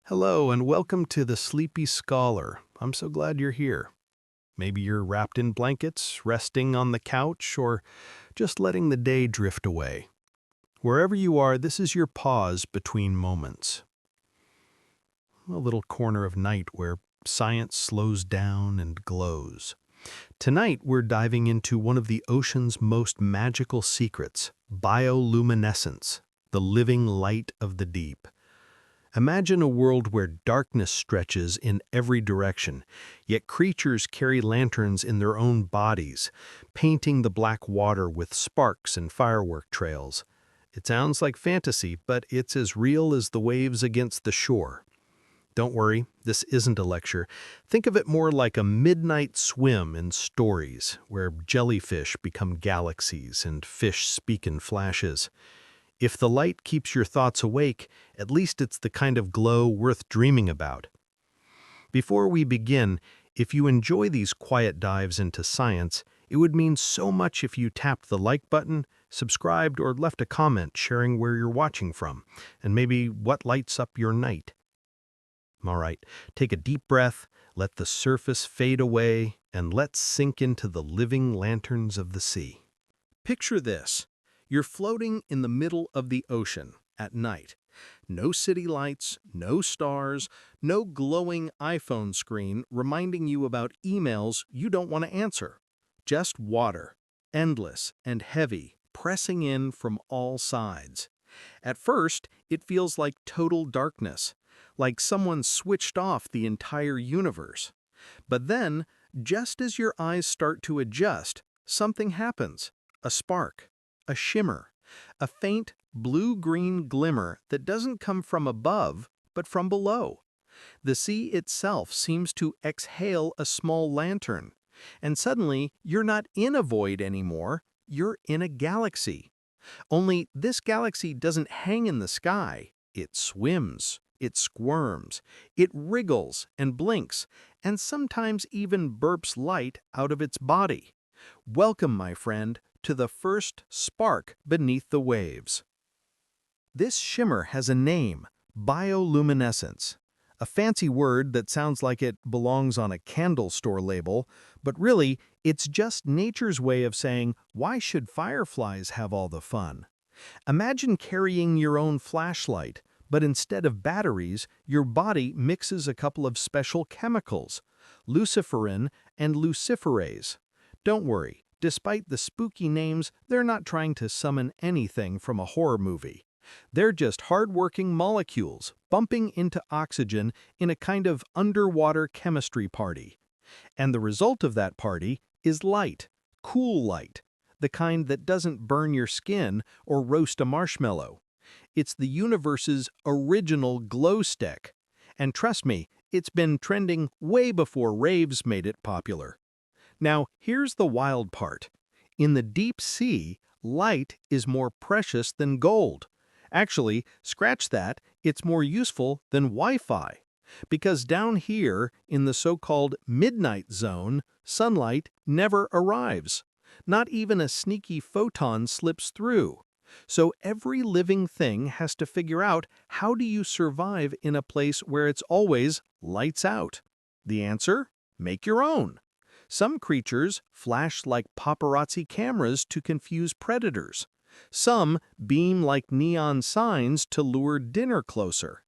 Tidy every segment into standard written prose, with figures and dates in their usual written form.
Hello and welcome to the Sleepy Scholar. I'm so glad you're here. Maybe you're wrapped in blankets, resting on the couch, or just letting the day drift away. Wherever you are, this is your pause between moments. A little corner of night where science slows down and glows. Tonight, we're diving into one of the ocean's most magical secrets, bioluminescence, the living light of the deep. Imagine a world where darkness stretches in every direction, yet creatures carry lanterns in their own bodies, painting the black water with sparks and firework trails. It sounds like fantasy, but it's as real as the waves against the shore. Don't worry, this isn't a lecture. Think of it more like a midnight swim in stories, where jellyfish become galaxies and fish speak in flashes. If the light keeps your thoughts awake, at least it's the kind of glow worth dreaming about. Before we begin, if you enjoy these quiet dives into science, it would mean so much if you tapped the like button, subscribed, or left a comment sharing where you're watching from, and maybe what lights up your night. All right, take a deep breath, let the surface fade away, and let's sink into the living lanterns of the sea. Picture this. You're floating in the middle of the ocean at night. No city lights, no stars, no glowing iPhone screen reminding you about emails you don't want to answer. Just water, endless and heavy, pressing in from all sides. At first, it feels like total darkness, like someone switched off the entire universe. But then, just as your eyes start to adjust, something happens. A spark. A shimmer, a faint blue-green glimmer that doesn't come from above, but from below. The sea itself seems to exhale a small lantern, and suddenly you're not in a void anymore, you're in a galaxy. Only this galaxy doesn't hang in the sky, it swims, it squirms, it wriggles and blinks, and sometimes even burps light out of its body. Welcome, my friend, to the first spark beneath the waves. This shimmer has a name, bioluminescence, a fancy word that sounds like it belongs on a candle store label, but really, it's just nature's way of saying, why should fireflies have all the fun? Imagine carrying your own flashlight, but instead of batteries, your body mixes a couple of special chemicals, luciferin and luciferase. Don't worry. Despite the spooky names, they're not trying to summon anything from a horror movie. They're just hard-working molecules bumping into oxygen in a kind of underwater chemistry party. And the result of that party is light, cool light, the kind that doesn't burn your skin or roast a marshmallow. It's the universe's original glow stick. And trust me, it's been trending way before raves made it popular. Now, here's the wild part. In the deep sea, light is more precious than gold. Actually, scratch that, it's more useful than Wi-Fi. Because down here, in the so-called midnight zone, sunlight never arrives. Not even a sneaky photon slips through. So every living thing has to figure out, how do you survive in a place where it's always lights out? The answer? Make your own. Some creatures flash like paparazzi cameras to confuse predators. Some beam like neon signs to lure dinner closer.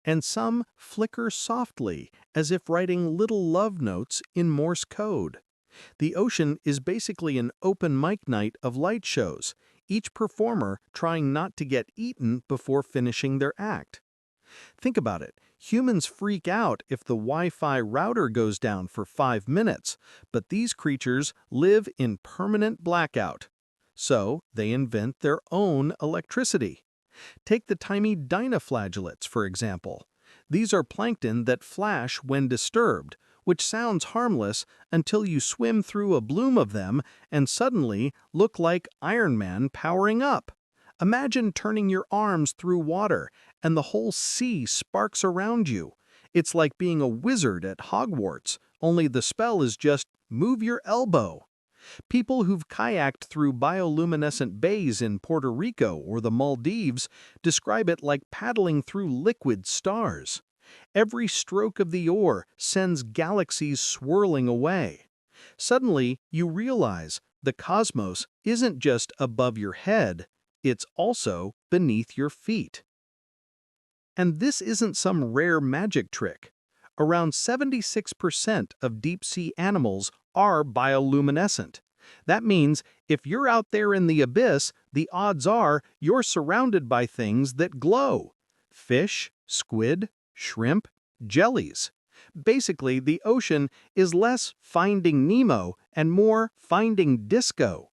And some flicker softly, as if writing little love notes in Morse code. The ocean is basically an open mic night of light shows, each performer trying not to get eaten before finishing their act. Think about it. Humans freak out if the Wi-Fi router goes down for 5 minutes, but these creatures live in permanent blackout. So they invent their own electricity. Take the tiny dinoflagellates, for example. These are plankton that flash when disturbed, which sounds harmless until you swim through a bloom of them and suddenly look like Iron Man powering up. Imagine turning your arms through water and the whole sea sparks around you. It's like being a wizard at Hogwarts, only the spell is just move your elbow. People who've kayaked through bioluminescent bays in Puerto Rico or the Maldives describe it like paddling through liquid stars. Every stroke of the oar sends galaxies swirling away. Suddenly, you realize the cosmos isn't just above your head, it's also beneath your feet. And this isn't some rare magic trick. Around 76% of deep-sea animals are bioluminescent. That means if you're out there in the abyss, the odds are you're surrounded by things that glow. Fish, squid, shrimp, jellies. Basically, the ocean is less Finding Nemo and more Finding Disco.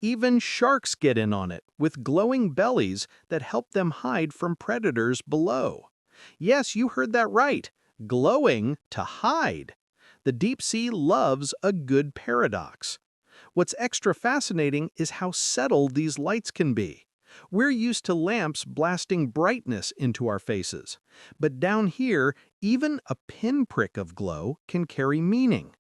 Even sharks get in on it, with glowing bellies that help them hide from predators below. Yes, you heard that right. Glowing to hide. The deep sea loves a good paradox. What's extra fascinating is how subtle these lights can be. We're used to lamps blasting brightness into our faces. But down here, even a pinprick of glow can carry meaning.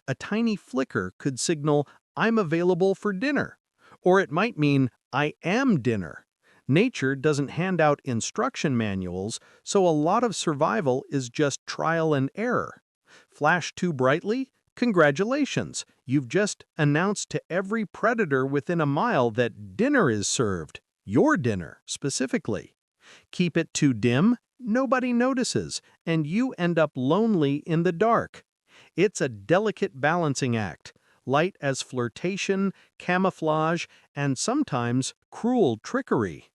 A tiny flicker could signal, "I'm available for dinner." Or it might mean, "I am dinner." Nature doesn't hand out instruction manuals, so a lot of survival is just trial and error. Flash too brightly? Congratulations! You've just announced to every predator within a mile that dinner is served. Your dinner, specifically. Keep it too dim? Nobody notices, and you end up lonely in the dark. It's a delicate balancing act. Light as flirtation, camouflage, and sometimes cruel trickery.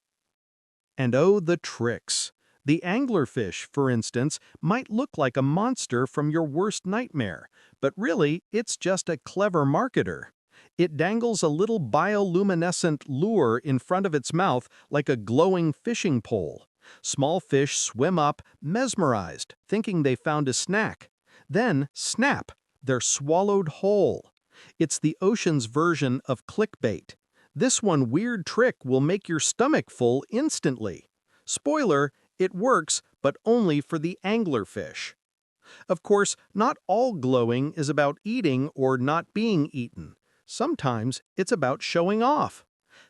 And oh, the tricks! The anglerfish, for instance, might look like a monster from your worst nightmare, but really, it's just a clever marketer. It dangles a little bioluminescent lure in front of its mouth like a glowing fishing pole. Small fish swim up, mesmerized, thinking they found a snack. Then, snap, they're swallowed whole. It's the ocean's version of clickbait. This one weird trick will make your stomach full instantly. Spoiler, it works, but only for the anglerfish. Of course, not all glowing is about eating or not being eaten. Sometimes it's about showing off.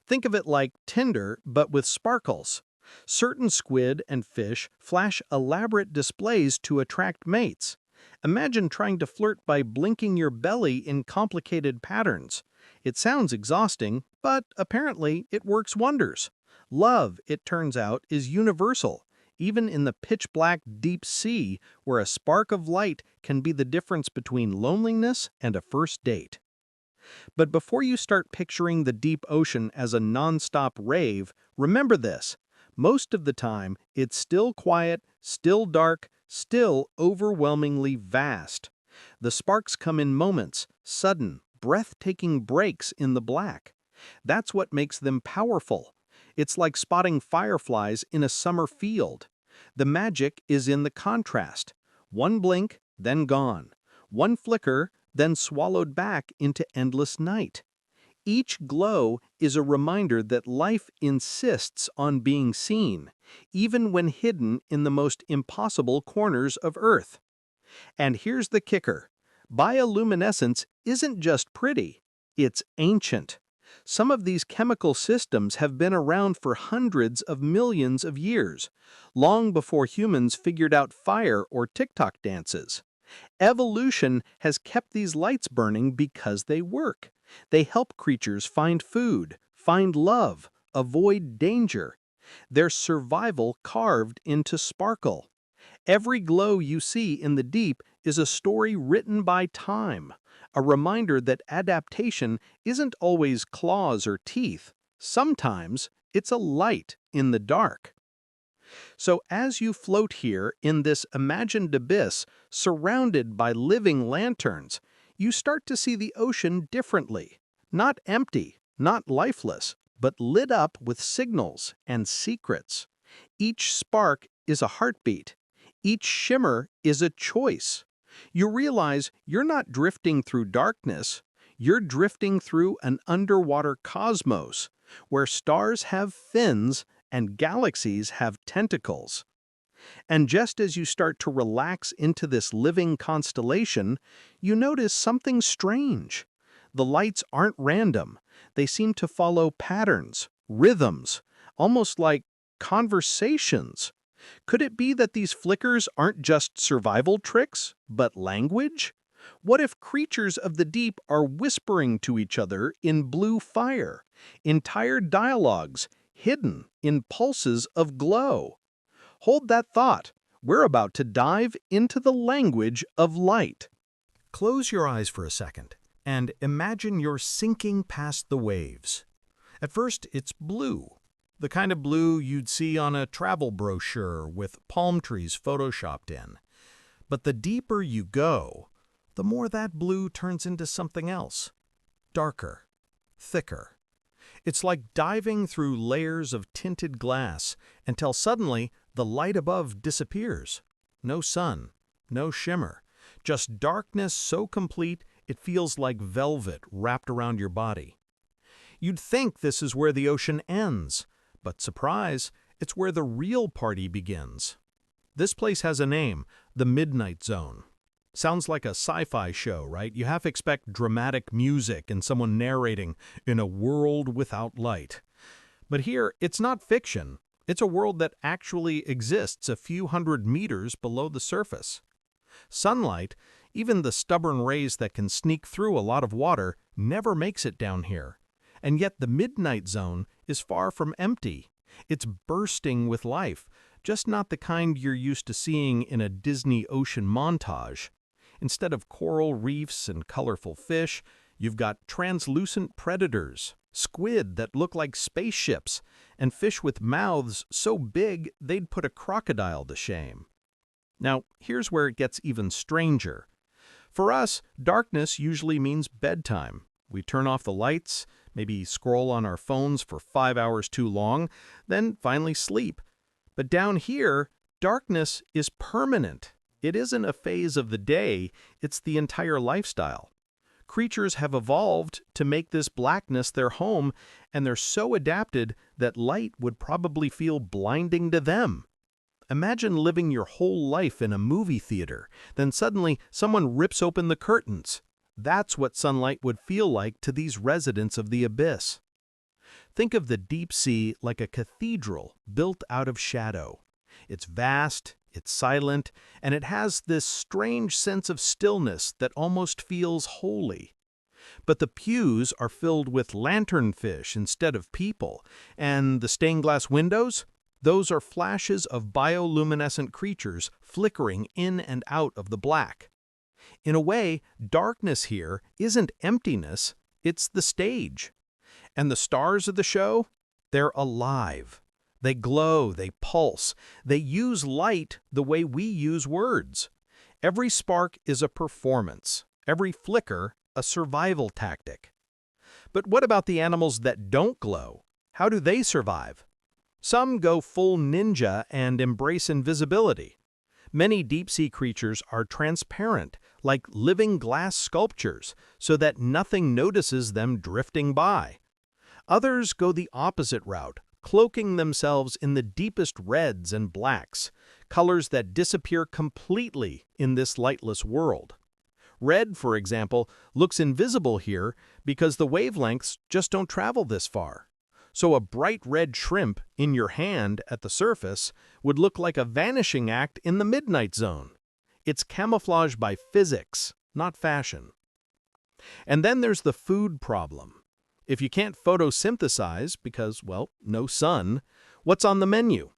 Think of it like Tinder, but with sparkles. Certain squid and fish flash elaborate displays to attract mates. Imagine trying to flirt by blinking your belly in complicated patterns. It sounds exhausting, but apparently it works wonders. Love, it turns out, is universal, even in the pitch-black deep sea, where a spark of light can be the difference between loneliness and a first date. But before you start picturing the deep ocean as a non-stop rave, remember this. Most of the time, it's still quiet, still dark, still overwhelmingly vast. The sparks come in moments, sudden, breathtaking breaks in the black. That's what makes them powerful. It's like spotting fireflies in a summer field. The magic is in the contrast. One blink, then gone. One flicker, then swallowed back into endless night. Each glow is a reminder that life insists on being seen, even when hidden in the most impossible corners of Earth. And here's the kicker. Bioluminescence isn't just pretty, it's ancient. Some of these chemical systems have been around for hundreds of millions of years, long before humans figured out fire or TikTok dances. Evolution has kept these lights burning because they work. They help creatures find food, find love, avoid danger. Their survival carved into sparkle. Every glow you see in the deep is a story written by time, a reminder that adaptation isn't always claws or teeth. Sometimes it's a light in the dark. So as you float here in this imagined abyss, surrounded by living lanterns, you start to see the ocean differently. Not empty, not lifeless, but lit up with signals and secrets. Each spark is a heartbeat. Each shimmer is a choice. You realize you're not drifting through darkness, you're drifting through an underwater cosmos, where stars have fins and galaxies have tentacles. And just as you start to relax into this living constellation, you notice something strange. The lights aren't random. They seem to follow patterns, rhythms, almost like conversations. Could it be that these flickers aren't just survival tricks, but language? What if creatures of the deep are whispering to each other in blue fire, entire dialogues hidden in pulses of glow? Hold that thought. We're about to dive into the language of light. Close your eyes for a second and imagine you're sinking past the waves. At first, it's blue, the kind of blue you'd see on a travel brochure with palm trees photoshopped in. But the deeper you go, the more that blue turns into something else. Darker, thicker. It's like diving through layers of tinted glass until suddenly the light above disappears. No sun, no shimmer, just darkness so complete it feels like velvet wrapped around your body. You'd think this is where the ocean ends, but surprise, it's where the real party begins. This place has a name, the Midnight Zone. Sounds like a sci-fi show, right? You half expect dramatic music and someone narrating in a world without light. But here, it's not fiction. It's a world that actually exists a few hundred meters below the surface. Sunlight, even the stubborn rays that can sneak through a lot of water, never makes it down here. And yet the Midnight Zone is far from empty. It's bursting with life, just not the kind you're used to seeing in a Disney ocean montage. Instead of coral reefs and colorful fish, you've got translucent predators, squid that look like spaceships, and fish with mouths so big they'd put a crocodile to shame. Now, here's where it gets even stranger. For us, darkness usually means bedtime. We turn off the lights, maybe scroll on our phones for 5 hours too long, then finally sleep. But down here, darkness is permanent. It isn't a phase of the day, it's the entire lifestyle. Creatures have evolved to make this blackness their home, and they're so adapted that light would probably feel blinding to them. Imagine living your whole life in a movie theater, then suddenly someone rips open the curtains. That's what sunlight would feel like to these residents of the abyss. Think of the deep sea like a cathedral built out of shadow. It's vast, it's silent, and it has this strange sense of stillness that almost feels holy. But the pews are filled with lanternfish instead of people, and the stained glass windows? Those are flashes of bioluminescent creatures flickering in and out of the black. In a way, darkness here isn't emptiness, it's the stage. And the stars of the show? They're alive. They glow, they pulse, they use light the way we use words. Every spark is a performance, every flicker a survival tactic. But what about the animals that don't glow? How do they survive? Some go full ninja and embrace invisibility. Many deep-sea creatures are transparent, like living glass sculptures, so that nothing notices them drifting by. Others go the opposite route, cloaking themselves in the deepest reds and blacks, colors that disappear completely in this lightless world. Red, for example, looks invisible here because the wavelengths just don't travel this far. So a bright red shrimp in your hand at the surface would look like a vanishing act in the Midnight Zone. It's camouflage by physics, not fashion. And then there's the food problem. If you can't photosynthesize because, well, no sun, what's on the menu?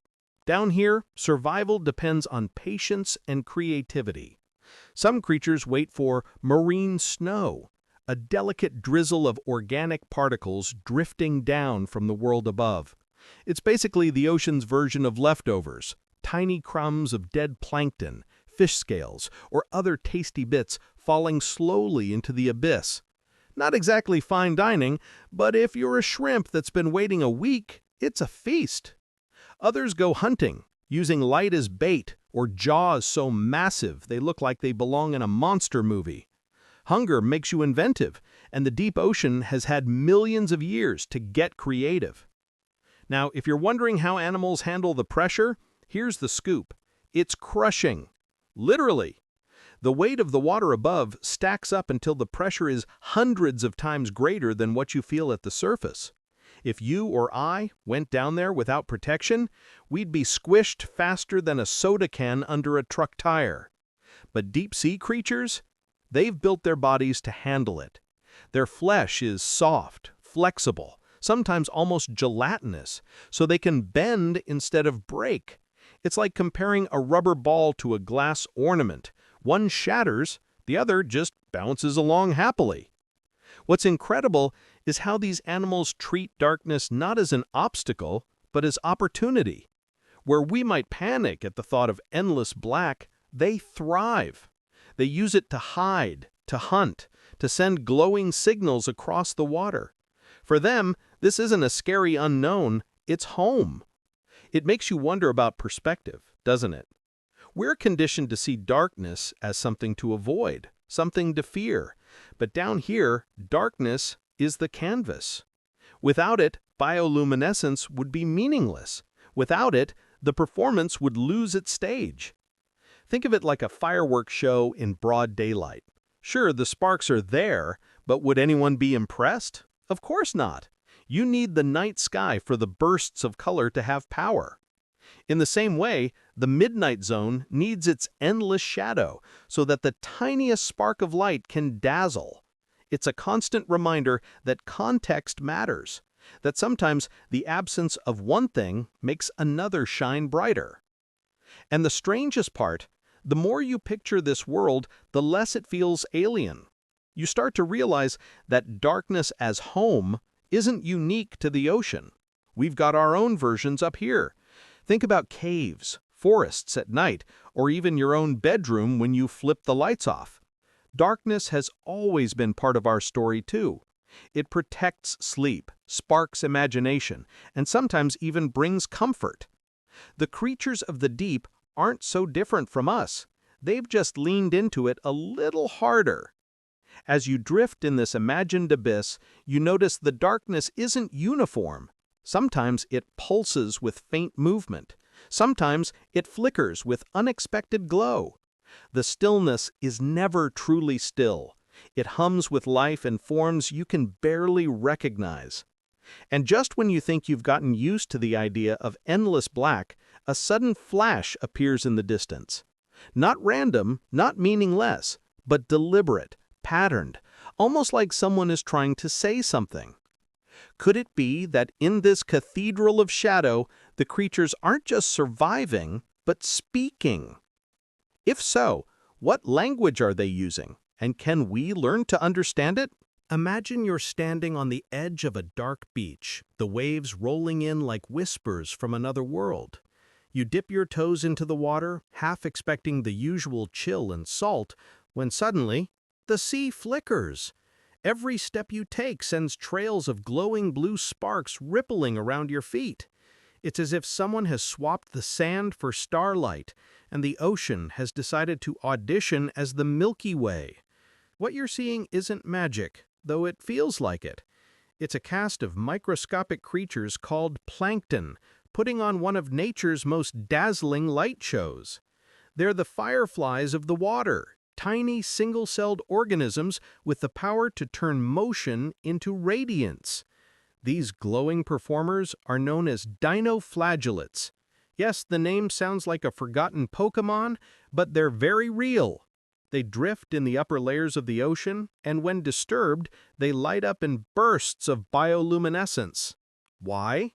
Down here, survival depends on patience and creativity. Some creatures wait for marine snow, a delicate drizzle of organic particles drifting down from the world above. It's basically the ocean's version of leftovers, tiny crumbs of dead plankton, fish scales, or other tasty bits falling slowly into the abyss. Not exactly fine dining, but if you're a shrimp that's been waiting a week, it's a feast. Others go hunting, using light as bait or jaws so massive they look like they belong in a monster movie. Hunger makes you inventive, and the deep ocean has had millions of years to get creative. Now, if you're wondering how animals handle the pressure, here's the scoop. It's crushing. Literally. The weight of the water above stacks up until the pressure is hundreds of times greater than what you feel at the surface. If you or I went down there without protection, we'd be squished faster than a soda can under a truck tire. But deep-sea creatures? They've built their bodies to handle it. Their flesh is soft, flexible, sometimes almost gelatinous, so they can bend instead of break. It's like comparing a rubber ball to a glass ornament. One shatters, the other just bounces along happily. What's incredible is how these animals treat darkness not as an obstacle, but as opportunity. Where we might panic at the thought of endless black, they thrive. They use it to hide, to hunt, to send glowing signals across the water. For them, this isn't a scary unknown, it's home. It makes you wonder about perspective, doesn't it? We're conditioned to see darkness as something to avoid, something to fear. But down here, darkness is the canvas. Without it, bioluminescence would be meaningless. Without it, the performance would lose its stage. Think of it like a fireworks show in broad daylight. Sure, the sparks are there, but would anyone be impressed? Of course not. You need the night sky for the bursts of color to have power. In the same way, the midnight zone needs its endless shadow so that the tiniest spark of light can dazzle. It's a constant reminder that context matters, that sometimes the absence of one thing makes another shine brighter. And the strangest part, the more you picture this world, the less it feels alien. You start to realize that darkness as home isn't unique to the ocean. We've got our own versions up here. Think about caves, forests at night, or even your own bedroom when you flip the lights off. Darkness has always been part of our story too. It protects sleep, sparks imagination, and sometimes even brings comfort. The creatures of the deep aren't so different from us. They've just leaned into it a little harder. As you drift in this imagined abyss, you notice the darkness isn't uniform. Sometimes it pulses with faint movement. Sometimes it flickers with unexpected glow. The stillness is never truly still. It hums with life and forms you can barely recognize. And just when you think you've gotten used to the idea of endless black, a sudden flash appears in the distance. Not random, not meaningless, but deliberate, patterned, almost like someone is trying to say something. Could it be that in this cathedral of shadow, the creatures aren't just surviving, but speaking? If so, what language are they using, and can we learn to understand it? Imagine you're standing on the edge of a dark beach, the waves rolling in like whispers from another world. You dip your toes into the water, half expecting the usual chill and salt, when suddenly, the sea flickers. Every step you take sends trails of glowing blue sparks rippling around your feet. It's as if someone has swapped the sand for starlight, and the ocean has decided to audition as the Milky Way. What you're seeing isn't magic, though it feels like it. It's a cast of microscopic creatures called plankton, putting on one of nature's most dazzling light shows. They're the fireflies of the water, tiny single-celled organisms with the power to turn motion into radiance. These glowing performers are known as dinoflagellates. Yes, the name sounds like a forgotten Pokémon, but they're very real. They drift in the upper layers of the ocean, and when disturbed, they light up in bursts of bioluminescence. Why?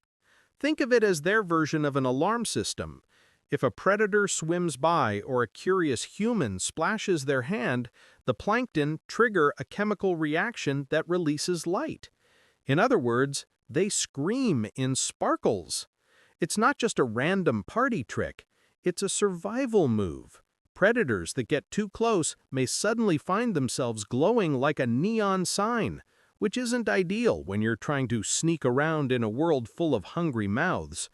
Think of it as their version of an alarm system. If a predator swims by or a curious human splashes their hand, the plankton trigger a chemical reaction that releases light. In other words, they scream in sparkles. It's not just a random party trick, it's a survival move. Predators that get too close may suddenly find themselves glowing like a neon sign, which isn't ideal when you're trying to sneak around in a world full of hungry mouths.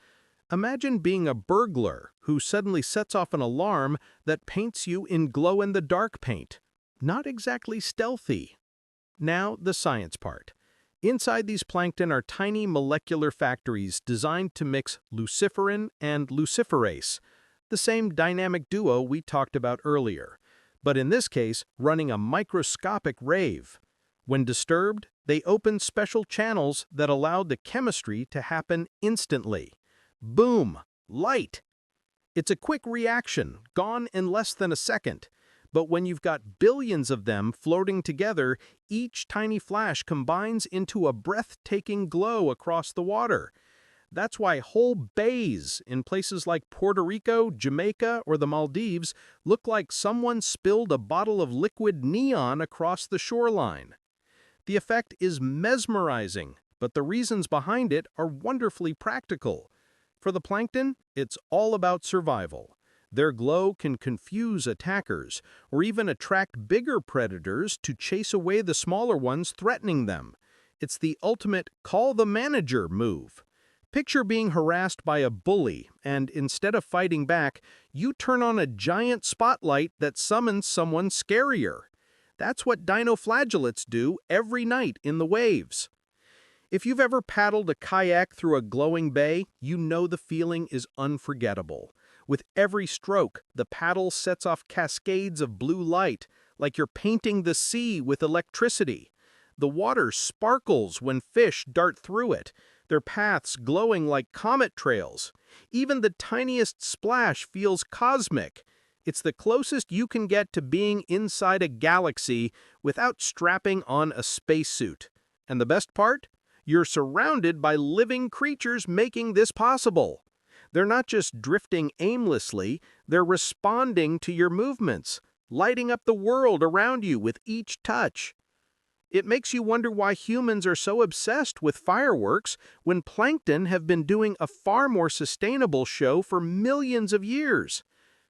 Imagine being a burglar who suddenly sets off an alarm that paints you in glow-in-the-dark paint. Not exactly stealthy. Now, the science part. Inside these plankton are tiny molecular factories designed to mix luciferin and luciferase, the same dynamic duo we talked about earlier, but in this case running a microscopic rave. When disturbed, They opened special channels that allowed the chemistry to happen instantly. Boom! Light! It's a quick reaction, gone in less than a second. But when you've got billions of them floating together, each tiny flash combines into a breathtaking glow across the water. That's why whole bays in places like Puerto Rico, Jamaica, or the Maldives look like someone spilled a bottle of liquid neon across the shoreline. The effect is mesmerizing, but the reasons behind it are wonderfully practical. For the plankton, it's all about survival. Their glow can confuse attackers, or even attract bigger predators to chase away the smaller ones threatening them. It's the ultimate call the manager move. Picture being harassed by a bully, and instead of fighting back, you turn on a giant spotlight that summons someone scarier. That's what dinoflagellates do every night in the waves. If you've ever paddled a kayak through a glowing bay, you know the feeling is unforgettable. With every stroke, the paddle sets off cascades of blue light, like you're painting the sea with electricity. The water sparkles when fish dart through it, their paths glowing like comet trails. Even the tiniest splash feels cosmic. It's the closest you can get to being inside a galaxy without strapping on a spacesuit. And the best part? You're surrounded by living creatures making this possible. They're not just drifting aimlessly, they're responding to your movements, lighting up the world around you with each touch. It makes you wonder why humans are so obsessed with fireworks when plankton have been doing a far more sustainable show for millions of years.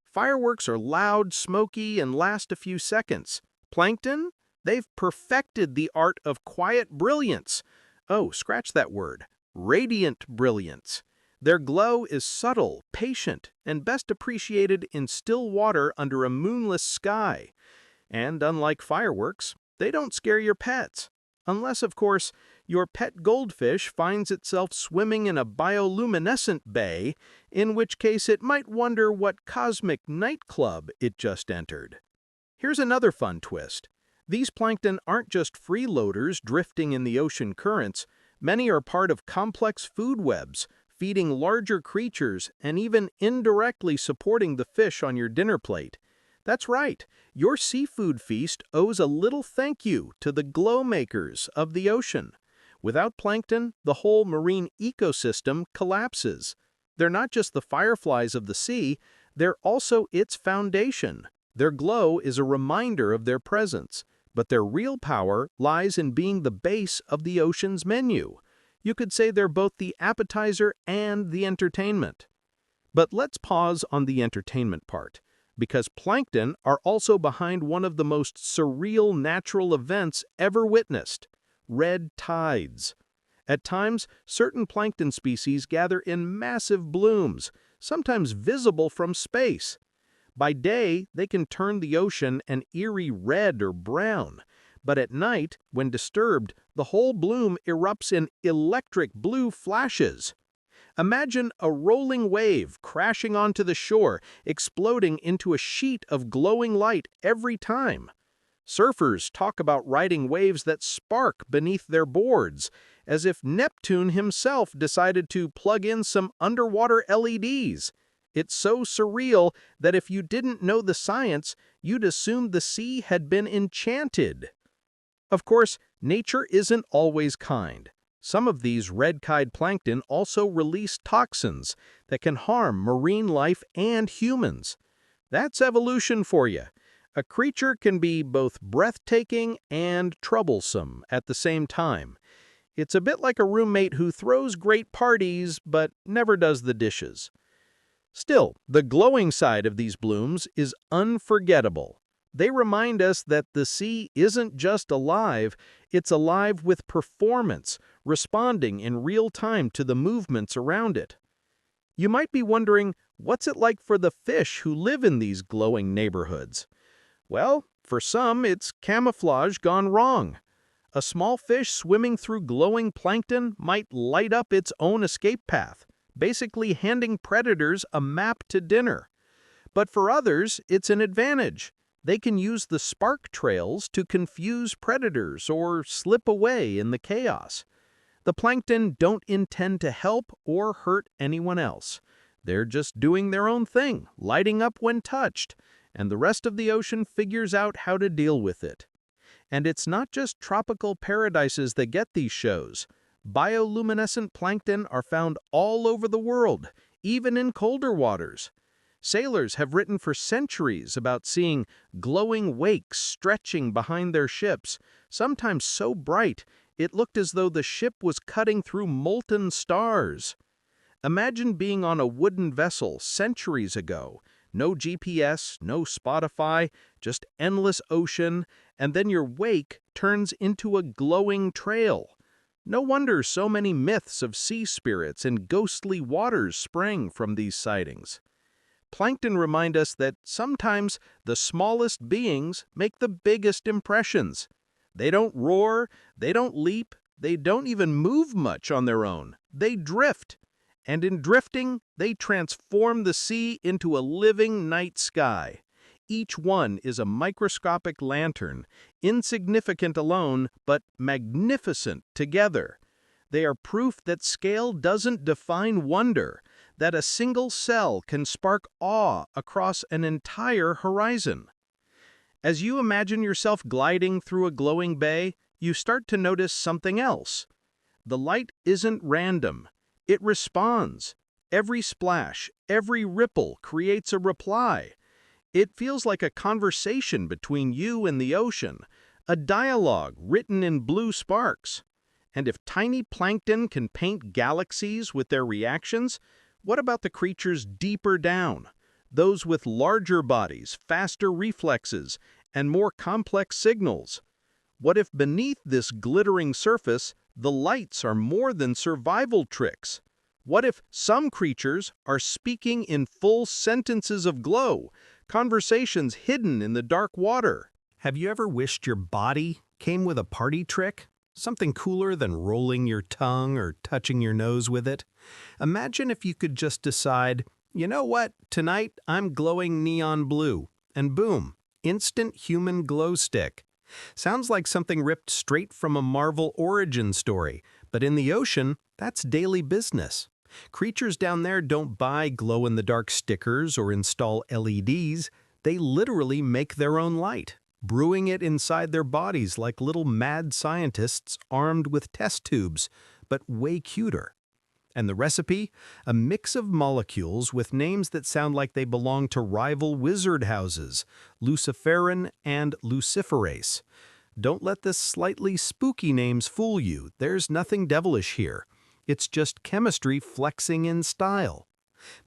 Fireworks are loud, smoky, and last a few seconds. Plankton? They've perfected the art of quiet brilliance. Oh, scratch that word. Radiant brilliance. Their glow is subtle, patient, and best appreciated in still water under a moonless sky. And unlike fireworks, they don't scare your pets. Unless, of course, your pet goldfish finds itself swimming in a bioluminescent bay, in which case it might wonder what cosmic nightclub it just entered. Here's another fun twist. These plankton aren't just freeloaders drifting in the ocean currents. Many are part of complex food webs, feeding larger creatures and even indirectly supporting the fish on your dinner plate. That's right, your seafood feast owes a little thank you to the glow makers of the ocean. Without plankton, the whole marine ecosystem collapses. They're not just the fireflies of the sea, they're also its foundation. Their glow is a reminder of their presence, but their real power lies in being the base of the ocean's menu. You could say they're both the appetizer and the entertainment. But let's pause on the entertainment part, because plankton are also behind one of the most surreal natural events ever witnessed: red tides. At times, certain plankton species gather in massive blooms, sometimes visible from space. By day, they can turn the ocean an eerie red or brown, but at night, when disturbed, the whole bloom erupts in electric blue flashes. Imagine a rolling wave crashing onto the shore, exploding into a sheet of glowing light every time. Surfers talk about riding waves that spark beneath their boards, as if Neptune himself decided to plug in some underwater LEDs. It's so surreal that if you didn't know the science, you'd assume the sea had been enchanted. Of course, nature isn't always kind. Some of these red-eyed plankton also release toxins that can harm marine life and humans. That's evolution for you. A creature can be both breathtaking and troublesome at the same time. It's a bit like a roommate who throws great parties but never does the dishes. Still, the glowing side of these blooms is unforgettable. They remind us that the sea isn't just alive, it's alive with performance, responding in real time to the movements around it. You might be wondering, what's it like for the fish who live in these glowing neighborhoods? Well, for some, it's camouflage gone wrong. A small fish swimming through glowing plankton might light up its own escape path, basically handing predators a map to dinner. But for others, it's an advantage. They can use the spark trails to confuse predators or slip away in the chaos. The plankton don't intend to help or hurt anyone else. They're just doing their own thing, lighting up when touched, and the rest of the ocean figures out how to deal with it. And it's not just tropical paradises that get these shows. Bioluminescent plankton are found all over the world, even in colder waters. Sailors have written for centuries about seeing glowing wakes stretching behind their ships, sometimes so bright it looked as though the ship was cutting through molten stars. Imagine being on a wooden vessel centuries ago. No GPS, no Spotify, just endless ocean, and then your wake turns into a glowing trail. No wonder so many myths of sea spirits and ghostly waters sprang from these sightings. Plankton remind us that sometimes the smallest beings make the biggest impressions. They don't roar, they don't leap, they don't even move much on their own. They drift. And in drifting, they transform the sea into a living night sky. Each one is a microscopic lantern, insignificant alone, but magnificent together. They are proof that scale doesn't define wonder, that a single cell can spark awe across an entire horizon. As you imagine yourself gliding through a glowing bay, you start to notice something else. The light isn't random. It responds. Every splash, every ripple creates a reply. It feels like a conversation between you and the ocean, a dialogue written in blue sparks. And if tiny plankton can paint galaxies with their reactions, what about the creatures deeper down? Those with larger bodies, faster reflexes, and more complex signals? What if beneath this glittering surface, the lights are more than survival tricks? What if some creatures are speaking in full sentences of glow, conversations hidden in the dark water? Have you ever wished your body came with a party trick? Something cooler than rolling your tongue or touching your nose with it? Imagine if you could just decide, you know what, tonight I'm glowing neon blue, and boom, instant human glow stick. Sounds like something ripped straight from a Marvel origin story, but in the ocean, that's daily business. Creatures down there don't buy glow-in-the-dark stickers or install LEDs. They literally make their own light, brewing it inside their bodies like little mad scientists armed with test tubes, but way cuter. And the recipe? A mix of molecules with names that sound like they belong to rival wizard houses, luciferin and luciferase. Don't let the slightly spooky names fool you. There's nothing devilish here. It's just chemistry flexing in style.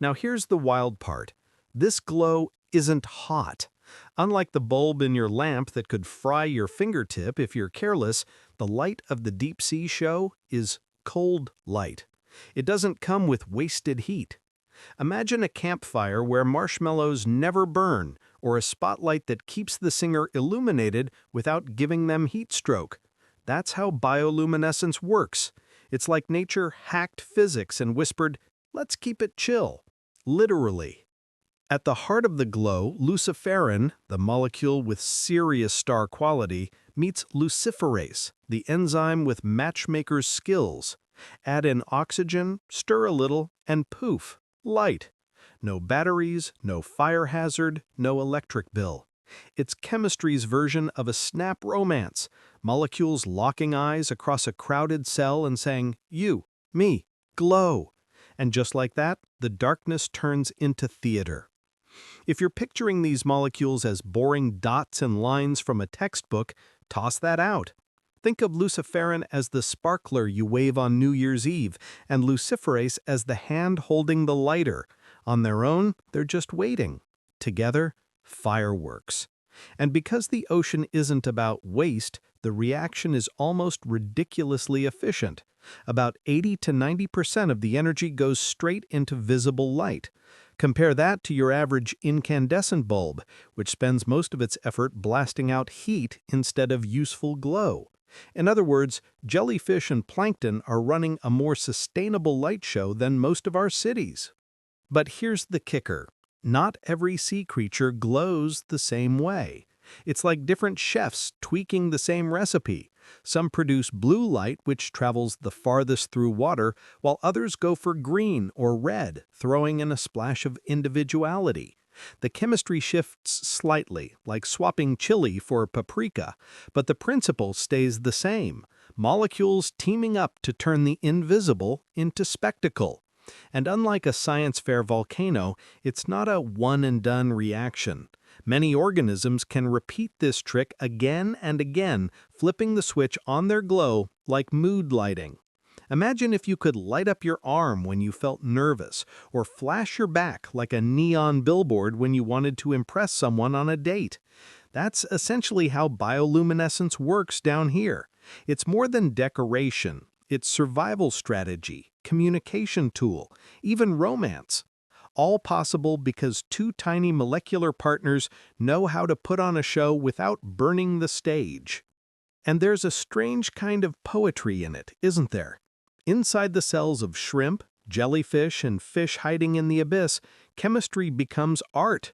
Now here's the wild part. This glow isn't hot. Unlike the bulb in your lamp that could fry your fingertip if you're careless, the light of the deep sea show is cold light. It doesn't come with wasted heat. Imagine a campfire where marshmallows never burn, or a spotlight that keeps the singer illuminated without giving them heat stroke. That's how bioluminescence works. It's like nature hacked physics and whispered, let's keep it chill. Literally. At the heart of the glow, luciferin, the molecule with serious star quality, meets luciferase, the enzyme with matchmaker's skills. Add in oxygen, stir a little, and poof, light. No batteries, no fire hazard, no electric bill. It's chemistry's version of a snap romance, molecules locking eyes across a crowded cell and saying, you, me, glow. And just like that, the darkness turns into theater. If you're picturing these molecules as boring dots and lines from a textbook, toss that out. Think of luciferin as the sparkler you wave on New Year's Eve, and luciferase as the hand holding the lighter. On their own, they're just waiting. Together, fireworks. And because the ocean isn't about waste, the reaction is almost ridiculously efficient. About 80 to 90% of the energy goes straight into visible light. Compare that to your average incandescent bulb, which spends most of its effort blasting out heat instead of useful glow. In other words, jellyfish and plankton are running a more sustainable light show than most of our cities. But here's the kicker. not every sea creature glows the same way. It's like different chefs tweaking the same recipe. Some produce blue light, which travels the farthest through water, while others go for green or red, throwing in a splash of individuality. The chemistry shifts slightly, like swapping chili for paprika, but the principle stays the same: molecules teaming up to turn the invisible into spectacle. And unlike a science fair volcano, it's not a one-and-done reaction. Many organisms can repeat this trick again and again, flipping the switch on their glow like mood lighting. Imagine if you could light up your arm when you felt nervous, or flash your back like a neon billboard when you wanted to impress someone on a date. That's essentially how bioluminescence works down here. It's more than decoration. It's survival strategy, communication tool, even romance. All possible because two tiny molecular partners know how to put on a show without burning the stage. And there's a strange kind of poetry in it, isn't there? Inside the cells of shrimp, jellyfish, and fish hiding in the abyss, chemistry becomes art.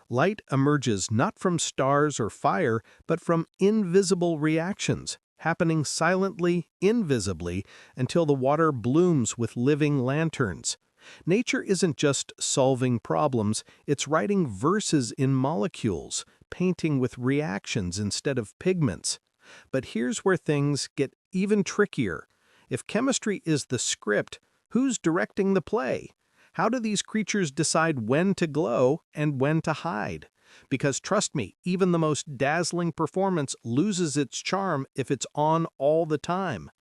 Light emerges not from stars or fire, but from invisible reactions, happening silently, invisibly, until the water blooms with living lanterns. Nature isn't just solving problems, it's writing verses in molecules, painting with reactions instead of pigments. But here's where things get even trickier. If chemistry is the script, who's directing the play? How do these creatures decide when to glow and when to hide? Because trust me, even the most dazzling performance loses its charm if it's on all the time.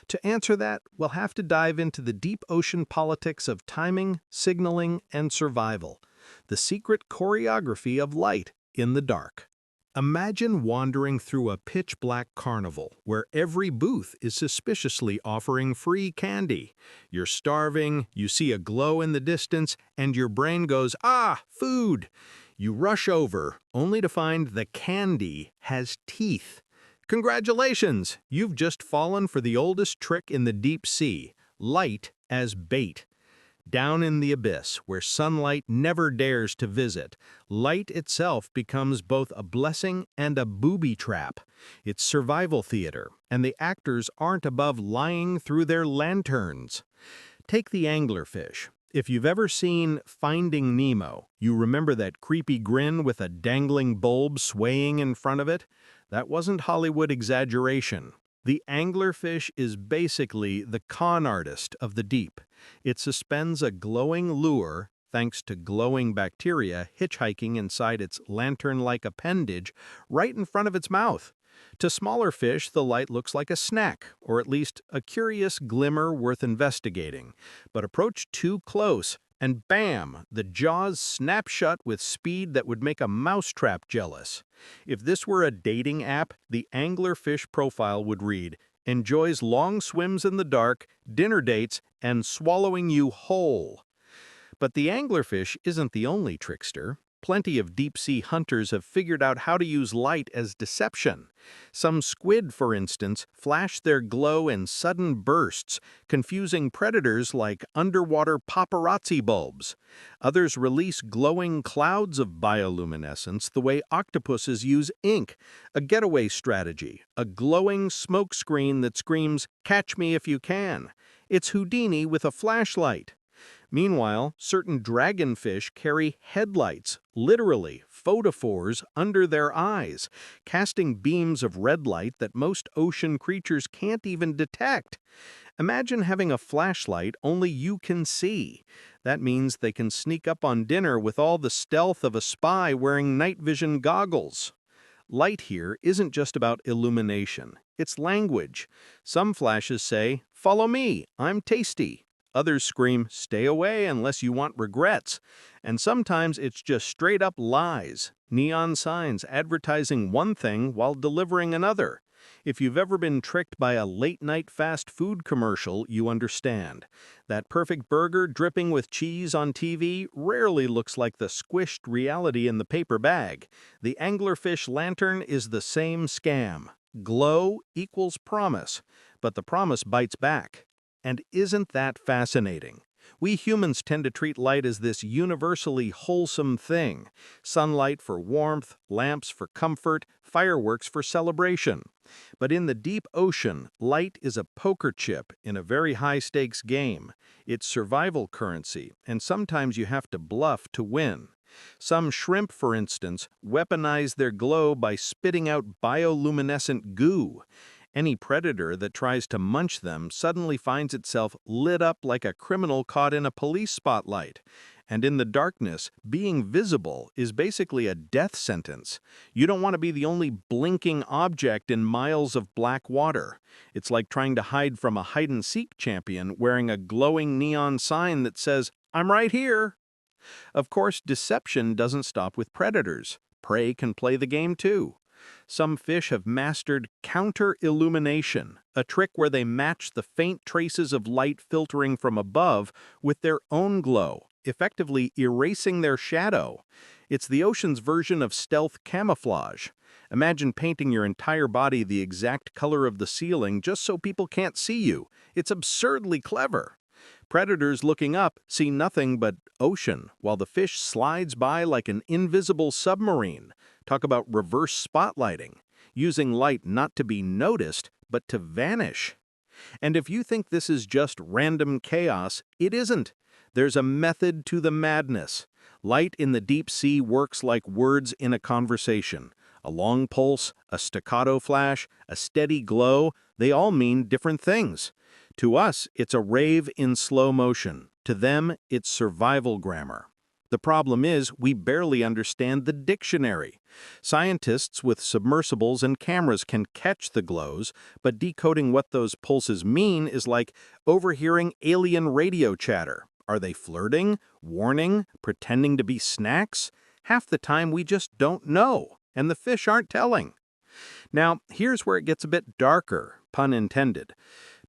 To answer that, we'll have to dive into the deep ocean politics of timing, signaling, and survival. The secret choreography of light in the dark. Imagine wandering through a pitch-black carnival where every booth is suspiciously offering free candy. You're starving, you see a glow in the distance, and your brain goes, "Ah, food!" You rush over, only to find the candy has teeth. Congratulations! You've just fallen for the oldest trick in the deep sea: light as bait. Down in the abyss, where sunlight never dares to visit, light itself becomes both a blessing and a booby trap. It's survival theater, and the actors aren't above lying through their lanterns. Take the anglerfish. If you've ever seen Finding Nemo, you remember that creepy grin with a dangling bulb swaying in front of it? That wasn't Hollywood exaggeration. The anglerfish is basically the con artist of the deep. It suspends a glowing lure, thanks to glowing bacteria hitchhiking inside its lantern-like appendage, right in front of its mouth. To smaller fish, the light looks like a snack, or at least a curious glimmer worth investigating. But approach too close, and bam, the jaws snap shut with speed that would make a mousetrap jealous. If this were a dating app, the anglerfish profile would read, "Enjoys long swims in the dark, dinner dates, and swallowing you whole." But the anglerfish isn't the only trickster. Plenty of deep-sea hunters have figured out how to use light as deception. Some squid, for instance, flash their glow in sudden bursts, confusing predators like underwater paparazzi bulbs. Others release glowing clouds of bioluminescence the way octopuses use ink, a getaway strategy, a glowing smoke screen that screams, "Catch me if you can." It's Houdini with a flashlight. Meanwhile, certain dragonfish carry headlights, literally photophores, under their eyes, casting beams of red light that most ocean creatures can't even detect. Imagine having a flashlight only you can see. That means they can sneak up on dinner with all the stealth of a spy wearing night vision goggles. Light here isn't just about illumination, it's language. Some flashes say, "Follow me, I'm tasty." Others scream, "Stay away unless you want regrets." And sometimes it's just straight-up lies, neon signs advertising one thing while delivering another. If you've ever been tricked by a late-night fast food commercial, you understand. That perfect burger dripping with cheese on TV rarely looks like the squished reality in the paper bag. The anglerfish lantern is the same scam. Glow equals promise, but the promise bites back. And isn't that fascinating? We humans tend to treat light as this universally wholesome thing. Sunlight for warmth, lamps for comfort, fireworks for celebration. But in the deep ocean, light is a poker chip in a very high-stakes game. It's survival currency, and sometimes you have to bluff to win. Some shrimp, for instance, weaponize their glow by spitting out bioluminescent goo. Any predator that tries to munch them suddenly finds itself lit up like a criminal caught in a police spotlight. And in the darkness, being visible is basically a death sentence. You don't want to be the only blinking object in miles of black water. It's like trying to hide from a hide-and-seek champion wearing a glowing neon sign that says, "I'm right here." Of course, deception doesn't stop with predators. Prey can play the game too. Some fish have mastered counter-illumination, a trick where they match the faint traces of light filtering from above with their own glow, effectively erasing their shadow. It's the ocean's version of stealth camouflage. Imagine painting your entire body the exact color of the ceiling just so people can't see you. It's absurdly clever. Predators looking up see nothing but ocean, while the fish slides by like an invisible submarine. Talk about reverse spotlighting, using light not to be noticed, but to vanish. And if you think this is just random chaos, it isn't. There's a method to the madness. Light in the deep sea works like words in a conversation. A long pulse, a staccato flash, a steady glow, they all mean different things. To us, it's a rave in slow motion. To them, it's survival grammar. The problem is, we barely understand the dictionary. Scientists with submersibles and cameras can catch the glows, but decoding what those pulses mean is like overhearing alien radio chatter. Are they flirting, warning, pretending to be snacks? Half the time we just don't know, and the fish aren't telling. Now, here's where it gets a bit darker, pun intended.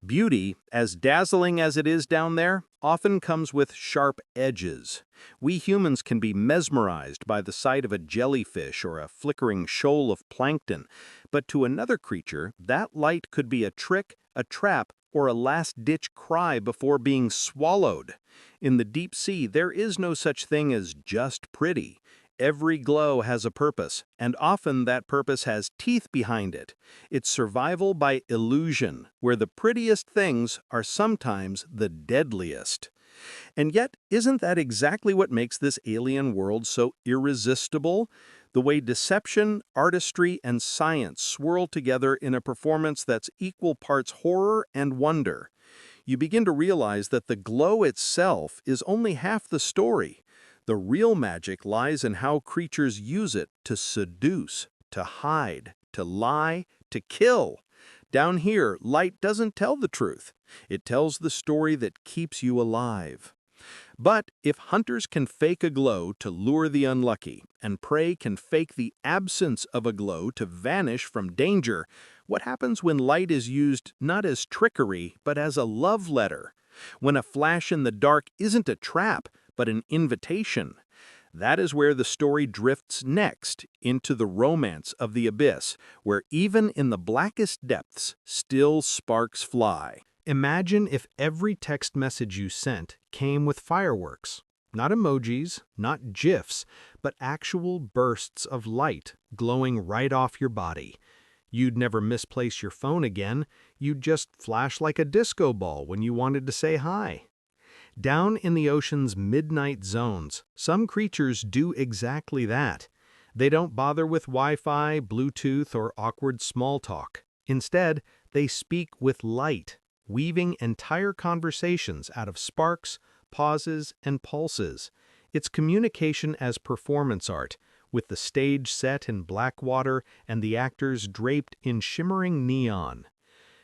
Beauty, as dazzling as it is down there, often comes with sharp edges. We humans can be mesmerized by the sight of a jellyfish or a flickering shoal of plankton, but to another creature, that light could be a trick, a trap, or a last-ditch cry before being swallowed. In the deep sea, there is no such thing as just pretty. Every glow has a purpose, and often that purpose has teeth behind it. It's survival by illusion, where the prettiest things are sometimes the deadliest. And yet, isn't that exactly what makes this alien world so irresistible? The way deception, artistry, and science swirl together in a performance that's equal parts horror and wonder. You begin to realize that the glow itself is only half the story. The real magic lies in how creatures use it to seduce, to hide, to lie, to kill. Down here, light doesn't tell the truth. It tells the story that keeps you alive. But if hunters can fake a glow to lure the unlucky, and prey can fake the absence of a glow to vanish from danger, what happens when light is used not as trickery, but as a love letter? When a flash in the dark isn't a trap, but an invitation. That is where the story drifts next, into the romance of the abyss, where even in the blackest depths, still sparks fly. Imagine if every text message you sent came with fireworks. Not emojis, not GIFs, but actual bursts of light glowing right off your body. You'd never misplace your phone again, you'd just flash like a disco ball when you wanted to say hi. Down in the ocean's midnight zones, some creatures do exactly that. They don't bother with Wi-Fi, Bluetooth, or awkward small talk. Instead, they speak with light, weaving entire conversations out of sparks, pauses, and pulses. It's communication as performance art, with the stage set in black water and the actors draped in shimmering neon.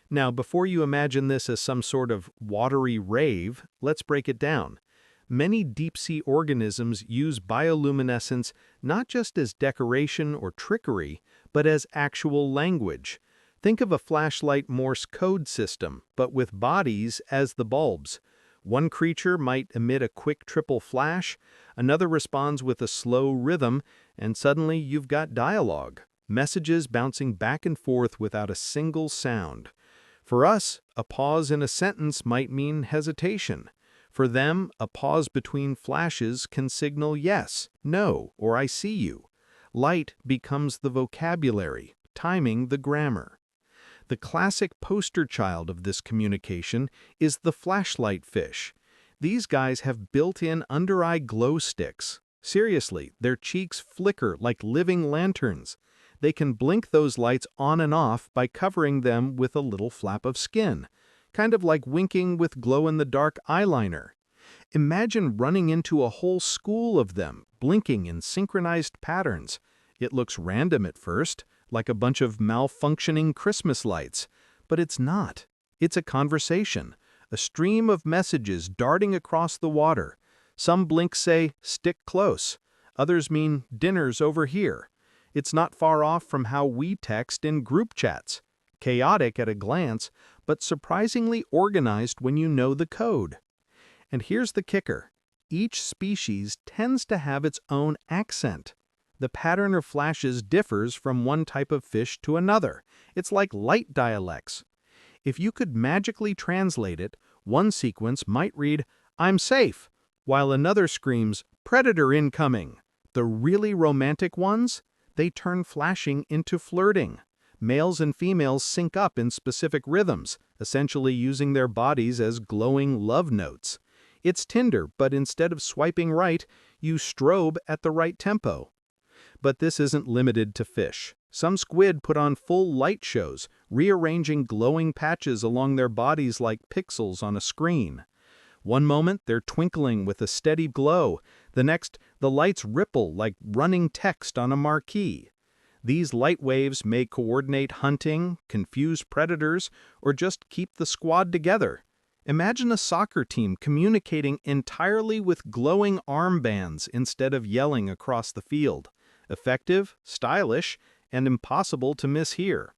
Now, before you imagine this as some sort of watery rave, let's break it down. Many deep-sea organisms use bioluminescence not just as decoration or trickery, but as actual language. Think of a flashlight Morse code system, but with bodies as the bulbs. One creature might emit a quick triple flash, another responds with a slow rhythm, and suddenly you've got dialogue, messages bouncing back and forth without a single sound. For us, a pause in a sentence might mean hesitation. For them, a pause between flashes can signal yes, no, or I see you. Light becomes the vocabulary, timing the grammar. The classic poster child of this communication is the flashlight fish. These guys have built-in under-eye glow sticks. Seriously, their cheeks flicker like living lanterns. They can blink those lights on and off by covering them with a little flap of skin, kind of like winking with glow-in-the-dark eyeliner. Imagine running into a whole school of them, blinking in synchronized patterns. It looks random at first, like a bunch of malfunctioning Christmas lights. But it's not. It's a conversation, a stream of messages darting across the water. Some blinks say, "Stick close." Others mean, "Dinner's over here." It's not far off from how we text in group chats. Chaotic at a glance, but surprisingly organized when you know the code. And here's the kicker. Each species tends to have its own accent. The pattern of flashes differs from one type of fish to another. It's like light dialects. If you could magically translate it, one sequence might read, "I'm safe," while another screams, "Predator incoming." The really romantic ones? They turn flashing into flirting. Males and females sync up in specific rhythms, essentially using their bodies as glowing love notes. It's Tinder, but instead of swiping right, you strobe at the right tempo. But this isn't limited to fish. Some squid put on full light shows, rearranging glowing patches along their bodies like pixels on a screen. One moment, they're twinkling with a steady glow. The next, the lights ripple like running text on a marquee. These light waves may coordinate hunting, confuse predators, or just keep the squad together. Imagine a soccer team communicating entirely with glowing armbands instead of yelling across the field. Effective, stylish, and impossible to mishear.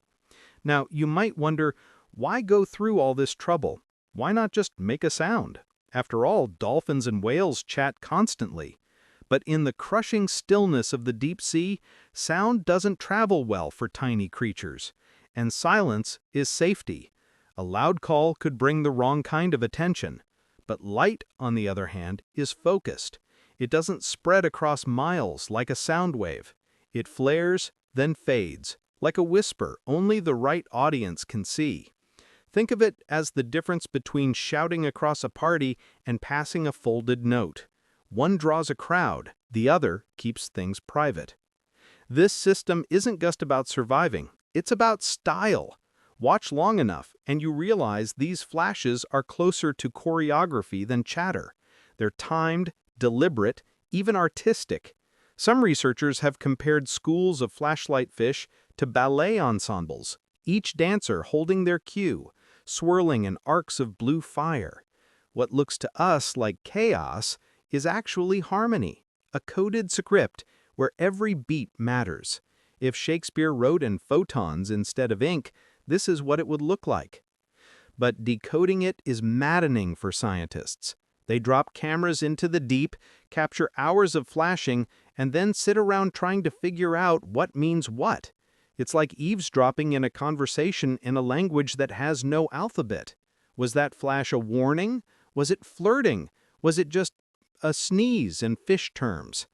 Now, you might wonder, why go through all this trouble? Why not just make a sound? After all, dolphins and whales chat constantly. But in the crushing stillness of the deep sea, sound doesn't travel well for tiny creatures. And silence is safety. A loud call could bring the wrong kind of attention. But light, on the other hand, is focused. It doesn't spread across miles like a sound wave. It flares, then fades, like a whisper only the right audience can see. Think of it as the difference between shouting across a party and passing a folded note. One draws a crowd, the other keeps things private. This system isn't just about surviving, it's about style. Watch long enough, and you realize these flashes are closer to choreography than chatter. They're timed, deliberate, even artistic. Some researchers have compared schools of flashlight fish to ballet ensembles, each dancer holding their cue, swirling in arcs of blue fire. What looks to us like chaos is actually harmony, a coded script where every beat matters. If Shakespeare wrote in photons instead of ink, this is what it would look like. But decoding it is maddening for scientists. They drop cameras into the deep, capture hours of flashing, and then sit around trying to figure out what means what. It's like eavesdropping in a conversation in a language that has no alphabet. Was that flash a warning? Was it flirting? Was it just a sneeze in fish terms?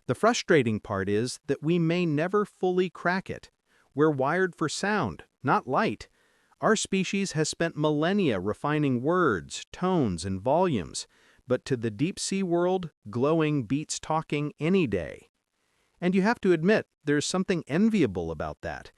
The frustrating part is that we may never fully crack it. We're wired for sound, not light. Our species has spent millennia refining words, tones, and volumes, but to the deep-sea world, glowing beats talking any day. And you have to admit, there's something enviable about that.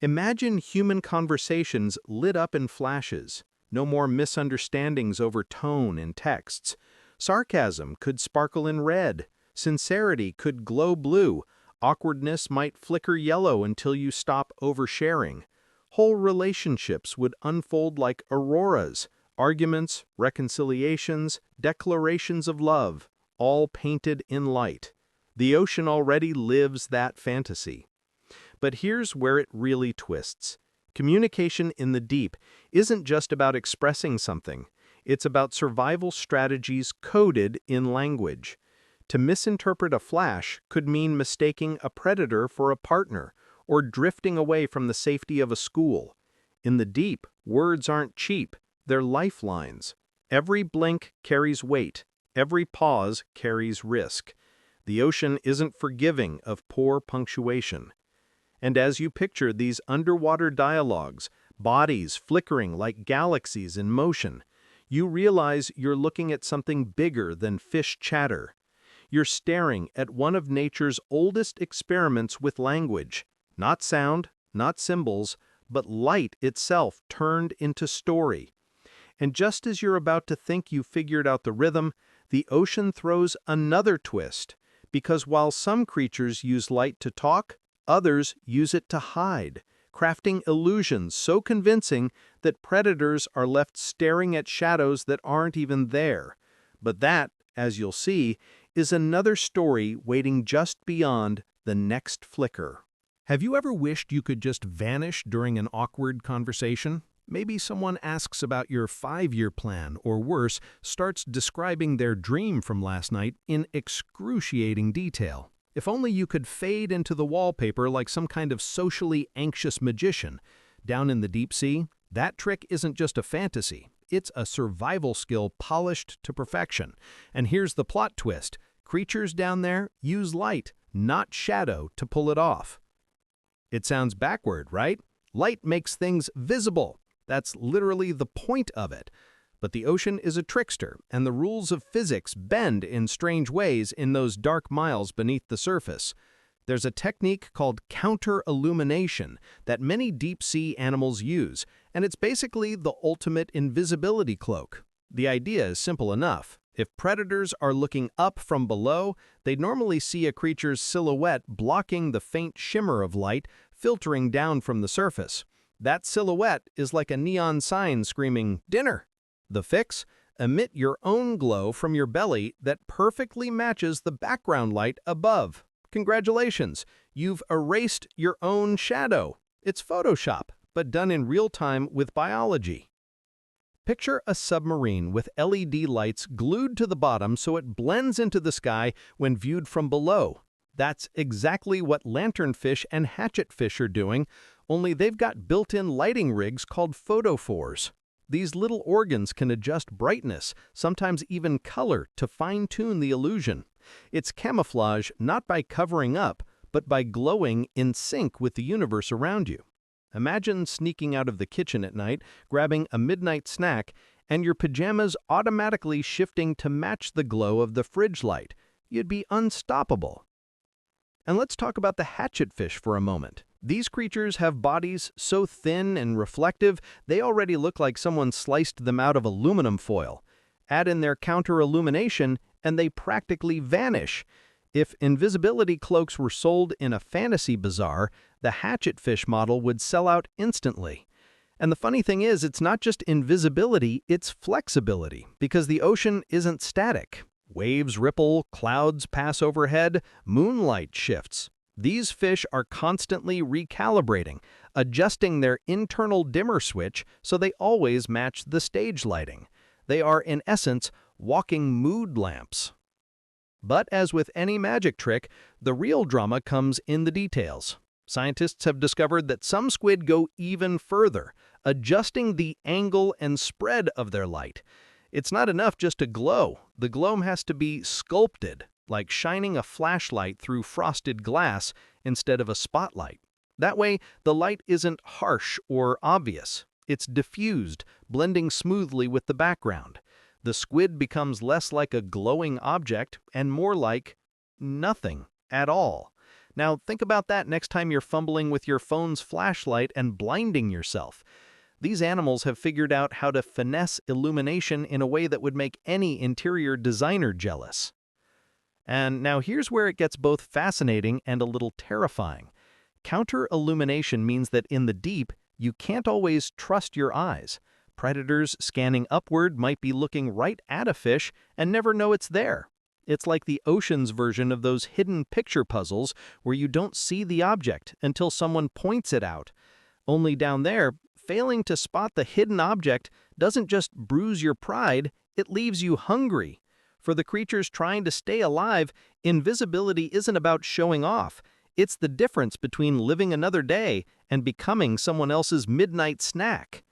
Imagine human conversations lit up in flashes. No more misunderstandings over tone in texts. Sarcasm could sparkle in red. Sincerity could glow blue. Awkwardness might flicker yellow until you stop oversharing. Whole relationships would unfold like auroras, arguments, reconciliations, declarations of love, all painted in light. The ocean already lives that fantasy. But here's where it really twists. Communication in the deep isn't just about expressing something. It's about survival strategies coded in language. To misinterpret a flash could mean mistaking a predator for a partner, or drifting away from the safety of a school. In the deep, words aren't cheap, they're lifelines. Every blink carries weight. Every pause carries risk. The ocean isn't forgiving of poor punctuation. And as you picture these underwater dialogues, bodies flickering like galaxies in motion, you realize you're looking at something bigger than fish chatter. You're staring at one of nature's oldest experiments with language. Not sound, not symbols, but light itself turned into story. And just as you're about to think you figured out the rhythm, the ocean throws another twist. Because while some creatures use light to talk, others use it to hide, crafting illusions so convincing that predators are left staring at shadows that aren't even there. But that, as you'll see, is another story waiting just beyond the next flicker. Have you ever wished you could just vanish during an awkward conversation? Maybe someone asks about your 5-year plan, or worse, starts describing their dream from last night in excruciating detail. If only you could fade into the wallpaper like some kind of socially anxious magician. Down in the deep sea, that trick isn't just a fantasy. It's a survival skill polished to perfection. And here's the plot twist. Creatures down there use light, not shadow, to pull it off. It sounds backward, right? Light makes things visible. That's literally the point of it. But the ocean is a trickster, and the rules of physics bend in strange ways in those dark miles beneath the surface. There's a technique called counter-illumination that many deep-sea animals use, and it's basically the ultimate invisibility cloak. The idea is simple enough. If predators are looking up from below, they'd normally see a creature's silhouette blocking the faint shimmer of light filtering down from the surface. That silhouette is like a neon sign screaming, "Dinner!" The fix? Emit your own glow from your belly that perfectly matches the background light above. Congratulations, you've erased your own shadow. It's Photoshop, but done in real time with biology. Picture a submarine with LED lights glued to the bottom so it blends into the sky when viewed from below. That's exactly what lanternfish and hatchetfish are doing, only they've got built-in lighting rigs called photophores. These little organs can adjust brightness, sometimes even color, to fine-tune the illusion. It's camouflage not by covering up, but by glowing in sync with the universe around you. Imagine sneaking out of the kitchen at night, grabbing a midnight snack, and your pajamas automatically shifting to match the glow of the fridge light. You'd be unstoppable. And let's talk about the hatchetfish for a moment. These creatures have bodies so thin and reflective, they already look like someone sliced them out of aluminum foil. Add in their counter-illumination, and they practically vanish. If invisibility cloaks were sold in a fantasy bazaar, the hatchetfish model would sell out instantly. And the funny thing is, it's not just invisibility, it's flexibility, because the ocean isn't static. Waves ripple, clouds pass overhead, moonlight shifts. These fish are constantly recalibrating, adjusting their internal dimmer switch so they always match the stage lighting. They are, in essence, walking mood lamps. But as with any magic trick, the real drama comes in the details. Scientists have discovered that some squid go even further, adjusting the angle and spread of their light. It's not enough just to glow. The glow has to be sculpted, like shining a flashlight through frosted glass instead of a spotlight. That way, the light isn't harsh or obvious. It's diffused, blending smoothly with the background. The squid becomes less like a glowing object and more like nothing at all. Now, think about that next time you're fumbling with your phone's flashlight and blinding yourself. These animals have figured out how to finesse illumination in a way that would make any interior designer jealous. And now here's where it gets both fascinating and a little terrifying. Counter-illumination means that in the deep, you can't always trust your eyes. Predators scanning upward might be looking right at a fish and never know it's there. It's like the ocean's version of those hidden picture puzzles where you don't see the object until someone points it out. Only down there, failing to spot the hidden object doesn't just bruise your pride, it leaves you hungry. For the creatures trying to stay alive, invisibility isn't about showing off. It's the difference between living another day and becoming someone else's midnight snack.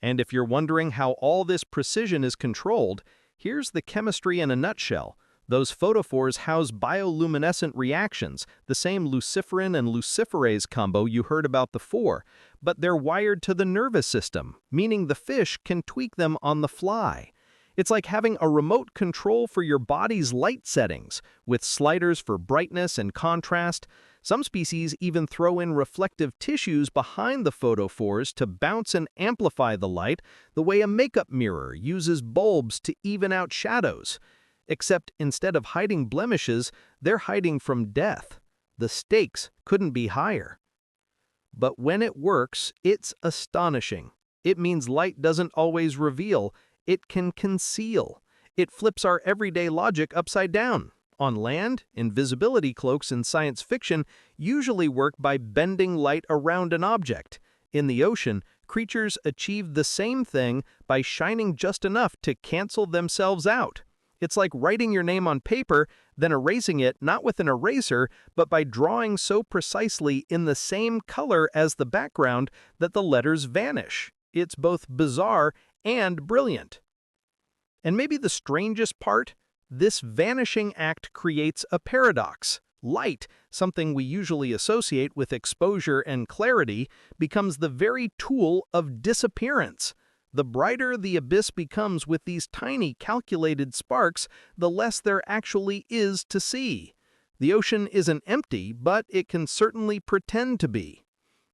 And if you're wondering how all this precision is controlled, here's the chemistry in a nutshell. Those photophores house bioluminescent reactions, the same luciferin and luciferase combo you heard about before, but they're wired to the nervous system, meaning the fish can tweak them on the fly. It's like having a remote control for your body's light settings, with sliders for brightness and contrast. Some species even throw in reflective tissues behind the photophores to bounce and amplify the light, the way a makeup mirror uses bulbs to even out shadows. Except instead of hiding blemishes, they're hiding from death. The stakes couldn't be higher. But when it works, it's astonishing. It means light doesn't always reveal, it can conceal. It flips our everyday logic upside down. On land, invisibility cloaks in science fiction usually work by bending light around an object. In the ocean, creatures achieve the same thing by shining just enough to cancel themselves out. It's like writing your name on paper, then erasing it not with an eraser, but by drawing so precisely in the same color as the background that the letters vanish. It's both bizarre and brilliant. And maybe the strangest part? This vanishing act creates a paradox. Light, something we usually associate with exposure and clarity, becomes the very tool of disappearance. The brighter the abyss becomes with these tiny calculated sparks, the less there actually is to see. The ocean isn't empty, but it can certainly pretend to be.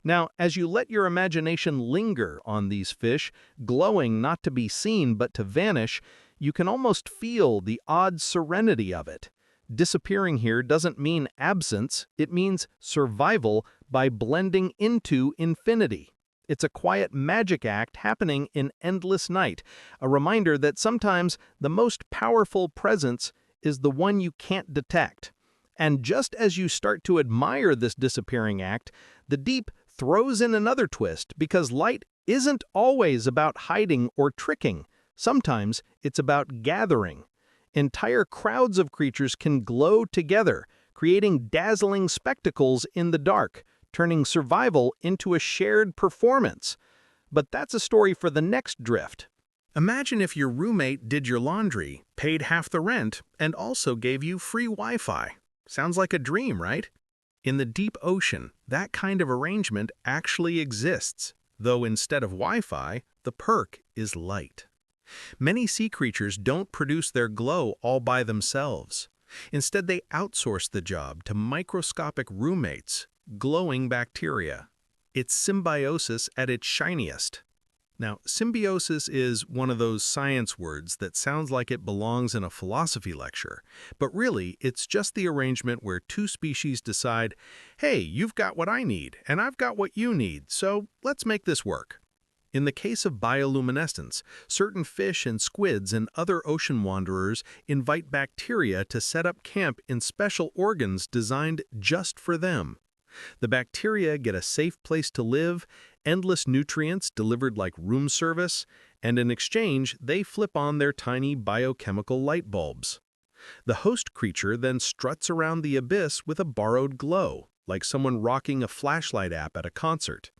Now, as you let your imagination linger on these fish, glowing not to be seen but to vanish, you can almost feel the odd serenity of it. Disappearing here doesn't mean absence, it means survival by blending into infinity. It's a quiet magic act happening in endless night, a reminder that sometimes the most powerful presence is the one you can't detect. And just as you start to admire this disappearing act, the deep throws in another twist, because light isn't always about hiding or tricking. Sometimes it's about gathering. Entire crowds of creatures can glow together, creating dazzling spectacles in the dark, turning survival into a shared performance. But that's a story for the next drift. Imagine if your roommate did your laundry, paid half the rent, and also gave you free Wi-Fi. Sounds like a dream, right? In the deep ocean, that kind of arrangement actually exists, though instead of Wi-Fi, the perk is light. Many sea creatures don't produce their glow all by themselves. Instead, they outsource the job to microscopic roommates, glowing bacteria. It's symbiosis at its shiniest. Now, symbiosis is one of those science words that sounds like it belongs in a philosophy lecture, but really, it's just the arrangement where two species decide, hey, you've got what I need, and I've got what you need, so let's make this work. In the case of bioluminescence, certain fish and squids and other ocean wanderers invite bacteria to set up camp in special organs designed just for them. The bacteria get a safe place to live, endless nutrients delivered like room service, and in exchange, they flip on their tiny biochemical light bulbs. The host creature then struts around the abyss with a borrowed glow, like someone rocking a flashlight app at a concert.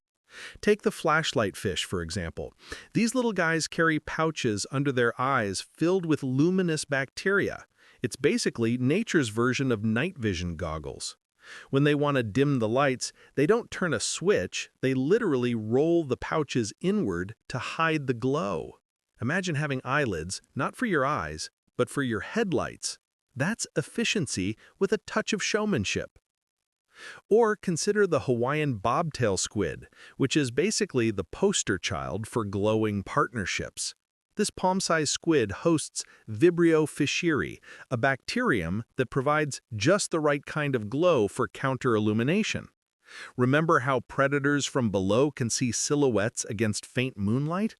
Take the flashlight fish, for example. These little guys carry pouches under their eyes filled with luminous bacteria. It's basically nature's version of night vision goggles. When they want to dim the lights, they don't turn a switch, they literally roll the pouches inward to hide the glow. Imagine having eyelids, not for your eyes, but for your headlights. That's efficiency with a touch of showmanship. Or consider the Hawaiian bobtail squid, which is basically the poster child for glowing partnerships. This palm-sized squid hosts Vibrio fischeri, a bacterium that provides just the right kind of glow for counter-illumination. Remember how predators from below can see silhouettes against faint moonlight?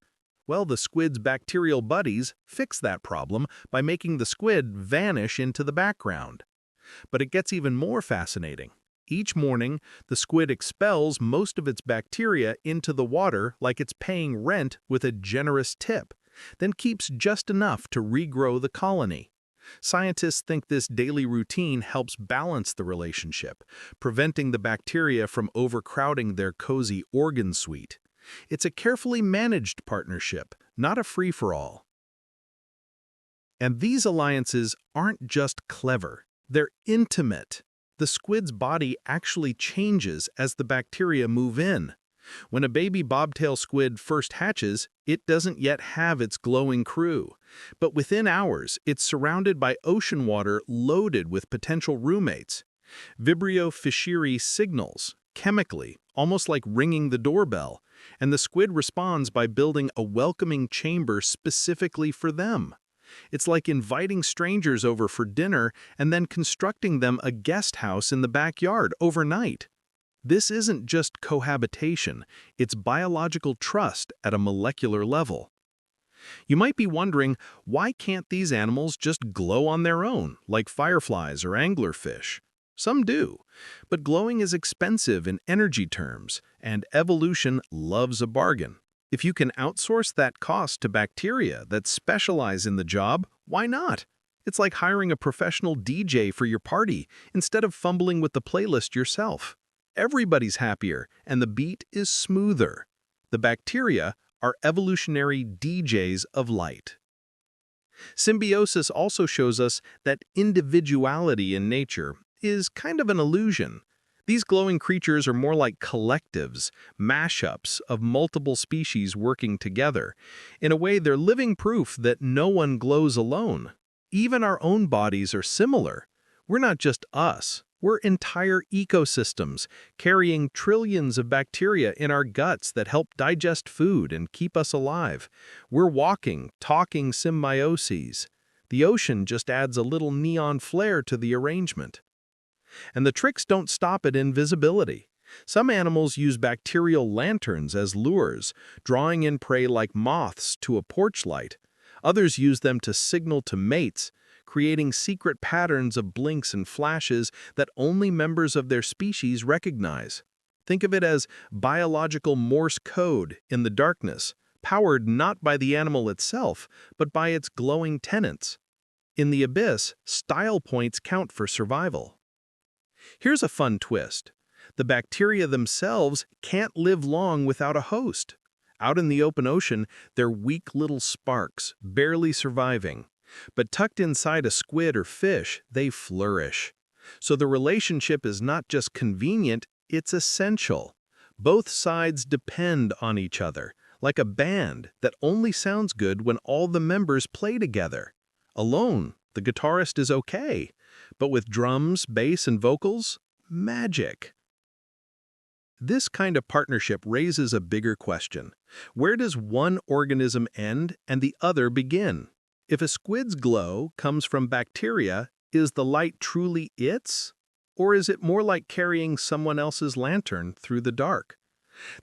Well, the squid's bacterial buddies fix that problem by making the squid vanish into the background. But it gets even more fascinating. Each morning, the squid expels most of its bacteria into the water like it's paying rent with a generous tip, then keeps just enough to regrow the colony. Scientists think this daily routine helps balance the relationship, preventing the bacteria from overcrowding their cozy organ suite. It's a carefully managed partnership, not a free-for-all. And these alliances aren't just clever, they're intimate. The squid's body actually changes as the bacteria move in. When a baby bobtail squid first hatches, it doesn't yet have its glowing crew. But within hours, it's surrounded by ocean water loaded with potential roommates. Vibrio fischeri signals, chemically, almost like ringing the doorbell, and the squid responds by building a welcoming chamber specifically for them. It's like inviting strangers over for dinner and then constructing them a guest house in the backyard overnight. This isn't just cohabitation, it's biological trust at a molecular level. You might be wondering, why can't these animals just glow on their own, like fireflies or anglerfish? Some do, but glowing is expensive in energy terms, and evolution loves a bargain. If you can outsource that cost to bacteria that specialize in the job, why not? It's like hiring a professional DJ for your party instead of fumbling with the playlist yourself. Everybody's happier, and the beat is smoother. The bacteria are evolutionary DJs of light. Symbiosis also shows us that individuality in nature is kind of an illusion. These glowing creatures are more like collectives, mashups of multiple species working together. In a way, they're living proof that no one glows alone. Even our own bodies are similar. We're not just us. We're entire ecosystems, carrying trillions of bacteria in our guts that help digest food and keep us alive. We're walking, talking symbioses. The ocean just adds a little neon flare to the arrangement. And the tricks don't stop at invisibility. Some animals use bacterial lanterns as lures, drawing in prey like moths to a porch light. Others use them to signal to mates, creating secret patterns of blinks and flashes that only members of their species recognize. Think of it as biological Morse code in the darkness, powered not by the animal itself, but by its glowing tenants. In the abyss, style points count for survival. Here's a fun twist. The bacteria themselves can't live long without a host. Out in the open ocean, they're weak little sparks, barely surviving. But tucked inside a squid or fish, they flourish. So the relationship is not just convenient, it's essential. Both sides depend on each other, like a band that only sounds good when all the members play together. Alone, the guitarist is okay, but with drums, bass, and vocals, magic. This kind of partnership raises a bigger question. Where does one organism end and the other begin? If a squid's glow comes from bacteria, is the light truly its? Or is it more like carrying someone else's lantern through the dark?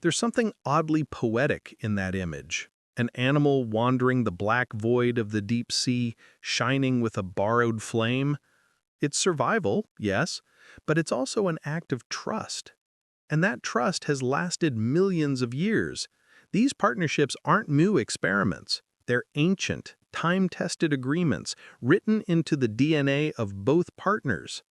There's something oddly poetic in that image. An animal wandering the black void of the deep sea, shining with a borrowed flame. It's survival, yes, but it's also an act of trust. And that trust has lasted millions of years. These partnerships aren't new experiments. They're ancient, time-tested agreements written into the DNA of both partners.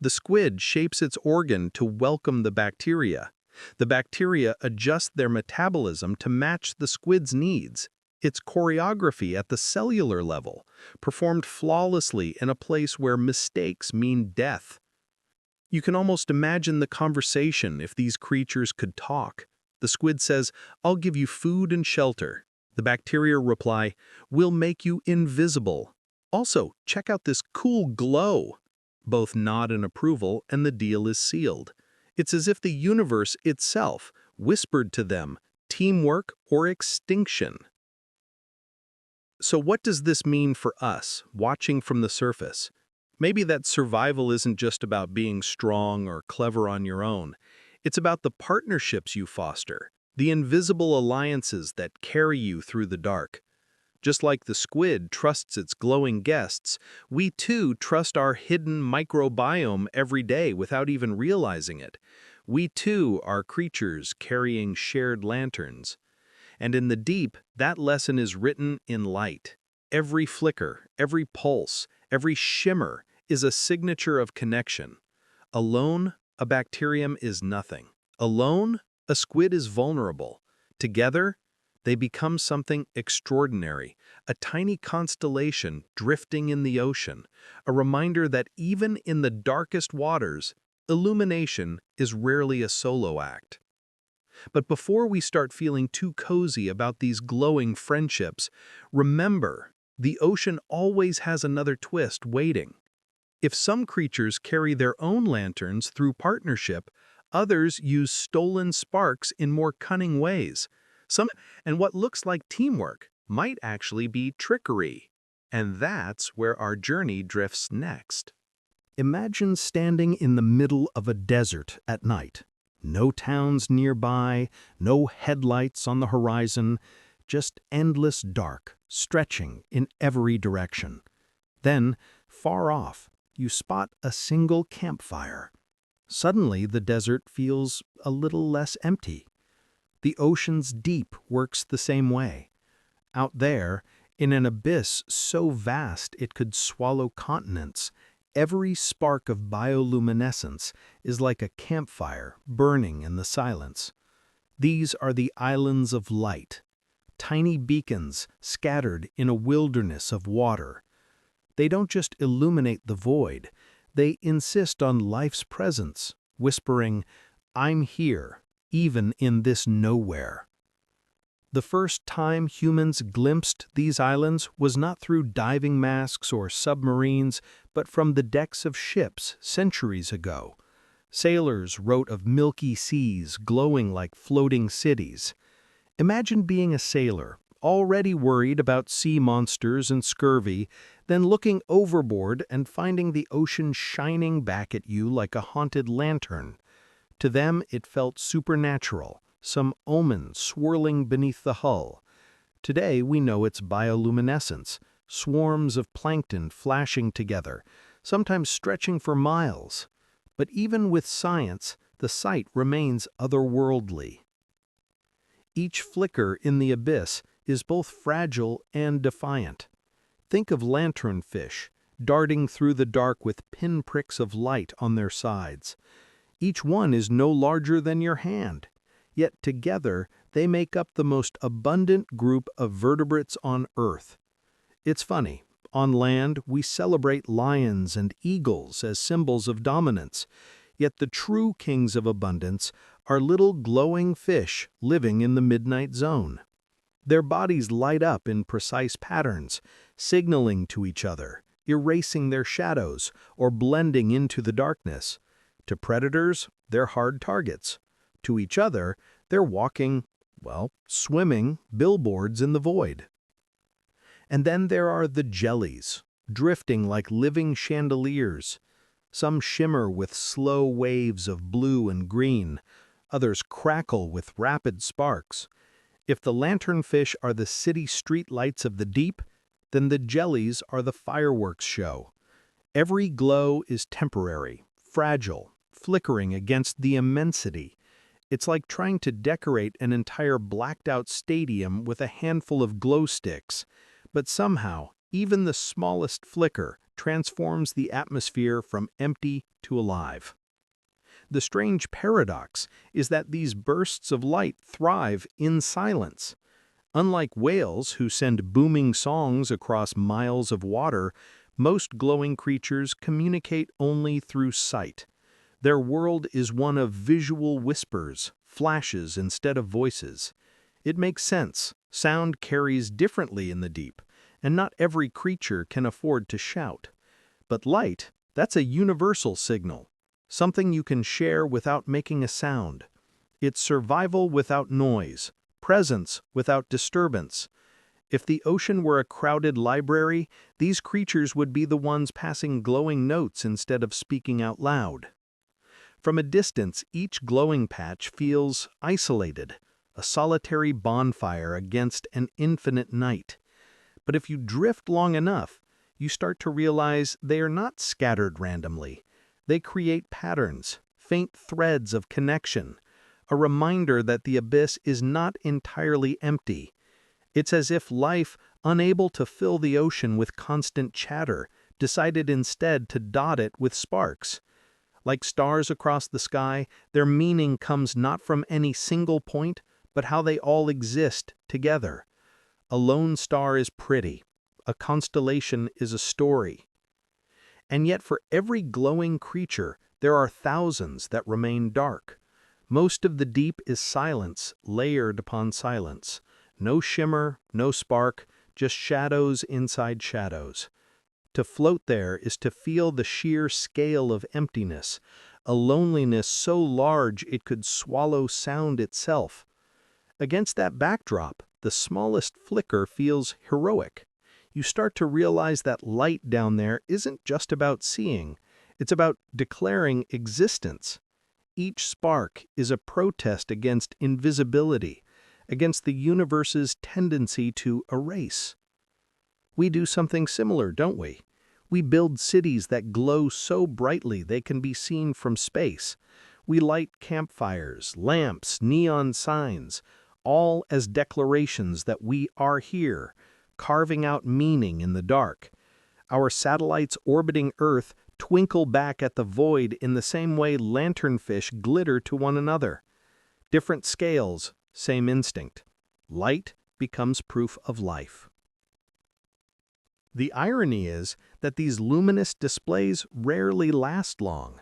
The squid shapes its organ to welcome the bacteria. The bacteria adjust their metabolism to match the squid's needs. It's choreography at the cellular level, performed flawlessly in a place where mistakes mean death. You can almost imagine the conversation if these creatures could talk. The squid says, "I'll give you food and shelter." The bacteria reply, "We'll make you invisible. Also, check out this cool glow." Both nod in approval, and the deal is sealed. It's as if the universe itself whispered to them, teamwork or extinction. So what does this mean for us, watching from the surface? Maybe that survival isn't just about being strong or clever on your own. It's about the partnerships you foster, the invisible alliances that carry you through the dark. Just like the squid trusts its glowing guests, we too trust our hidden microbiome every day without even realizing it. We too are creatures carrying shared lanterns. And in the deep, that lesson is written in light. Every flicker, every pulse, every shimmer is a signature of connection. Alone, a bacterium is nothing. Alone, a squid is vulnerable. Together, they become something extraordinary, a tiny constellation drifting in the ocean, a reminder that even in the darkest waters, illumination is rarely a solo act. But before we start feeling too cozy about these glowing friendships, remember, the ocean always has another twist waiting. If some creatures carry their own lanterns through partnership, others use stolen sparks in more cunning ways. Some and what looks like teamwork might actually be trickery. And that's where our journey drifts next. Imagine standing in the middle of a desert at night. No towns nearby, no headlights on the horizon, just endless dark, stretching in every direction. Then, far off, you spot a single campfire. Suddenly, the desert feels a little less empty. The ocean's deep works the same way. Out there, in an abyss so vast it could swallow continents, every spark of bioluminescence is like a campfire burning in the silence. These are the islands of light, tiny beacons scattered in a wilderness of water. They don't just illuminate the void, they insist on life's presence, whispering, "I'm here, even in this nowhere." The first time humans glimpsed these islands was not through diving masks or submarines, but from the decks of ships centuries ago. Sailors wrote of milky seas glowing like floating cities. Imagine being a sailor, already worried about sea monsters and scurvy, then looking overboard and finding the ocean shining back at you like a haunted lantern. To them, it felt supernatural, some omen swirling beneath the hull. Today, we know it's bioluminescence, swarms of plankton flashing together, sometimes stretching for miles. But even with science, the sight remains otherworldly. Each flicker in the abyss is both fragile and defiant. Think of lanternfish, darting through the dark with pinpricks of light on their sides. Each one is no larger than your hand, yet together they make up the most abundant group of vertebrates on Earth. It's funny, on land we celebrate lions and eagles as symbols of dominance, yet the true kings of abundance are little glowing fish living in the midnight zone. Their bodies light up in precise patterns, signaling to each other, erasing their shadows, or blending into the darkness. To predators, they're hard targets. To each other, they're walking, swimming billboards in the void. And then there are the jellies, drifting like living chandeliers. Some shimmer with slow waves of blue and green, others crackle with rapid sparks. If the lanternfish are the city street lights of the deep, then the jellies are the fireworks show. Every glow is temporary, fragile, flickering against the immensity. It's like trying to decorate an entire blacked-out stadium with a handful of glow sticks. But somehow, even the smallest flicker transforms the atmosphere from empty to alive. The strange paradox is that these bursts of light thrive in silence. Unlike whales who send booming songs across miles of water, most glowing creatures communicate only through sight. Their world is one of visual whispers, flashes instead of voices. It makes sense. Sound carries differently in the deep, and not every creature can afford to shout. But light, that's a universal signal, something you can share without making a sound. It's survival without noise, presence without disturbance. If the ocean were a crowded library, these creatures would be the ones passing glowing notes instead of speaking out loud. From a distance, each glowing patch feels isolated, a solitary bonfire against an infinite night. But if you drift long enough, you start to realize they are not scattered randomly. They create patterns, faint threads of connection, a reminder that the abyss is not entirely empty. It's as if life, unable to fill the ocean with constant chatter, decided instead to dot it with sparks. Like stars across the sky, their meaning comes not from any single point, but how they all exist together. A lone star is pretty. A constellation is a story. And yet for every glowing creature, there are thousands that remain dark. Most of the deep is silence, layered upon silence. No shimmer, no spark, just shadows inside shadows. To float there is to feel the sheer scale of emptiness, a loneliness so large it could swallow sound itself. Against that backdrop, the smallest flicker feels heroic. You start to realize that light down there isn't just about seeing, it's about declaring existence. Each spark is a protest against invisibility, against the universe's tendency to erase. We do something similar, don't we? We build cities that glow so brightly they can be seen from space. We light campfires, lamps, neon signs, all as declarations that we are here, carving out meaning in the dark. Our satellites orbiting Earth twinkle back at the void in the same way lanternfish glitter to one another. Different scales, same instinct. Light becomes proof of life. The irony is that these luminous displays rarely last long.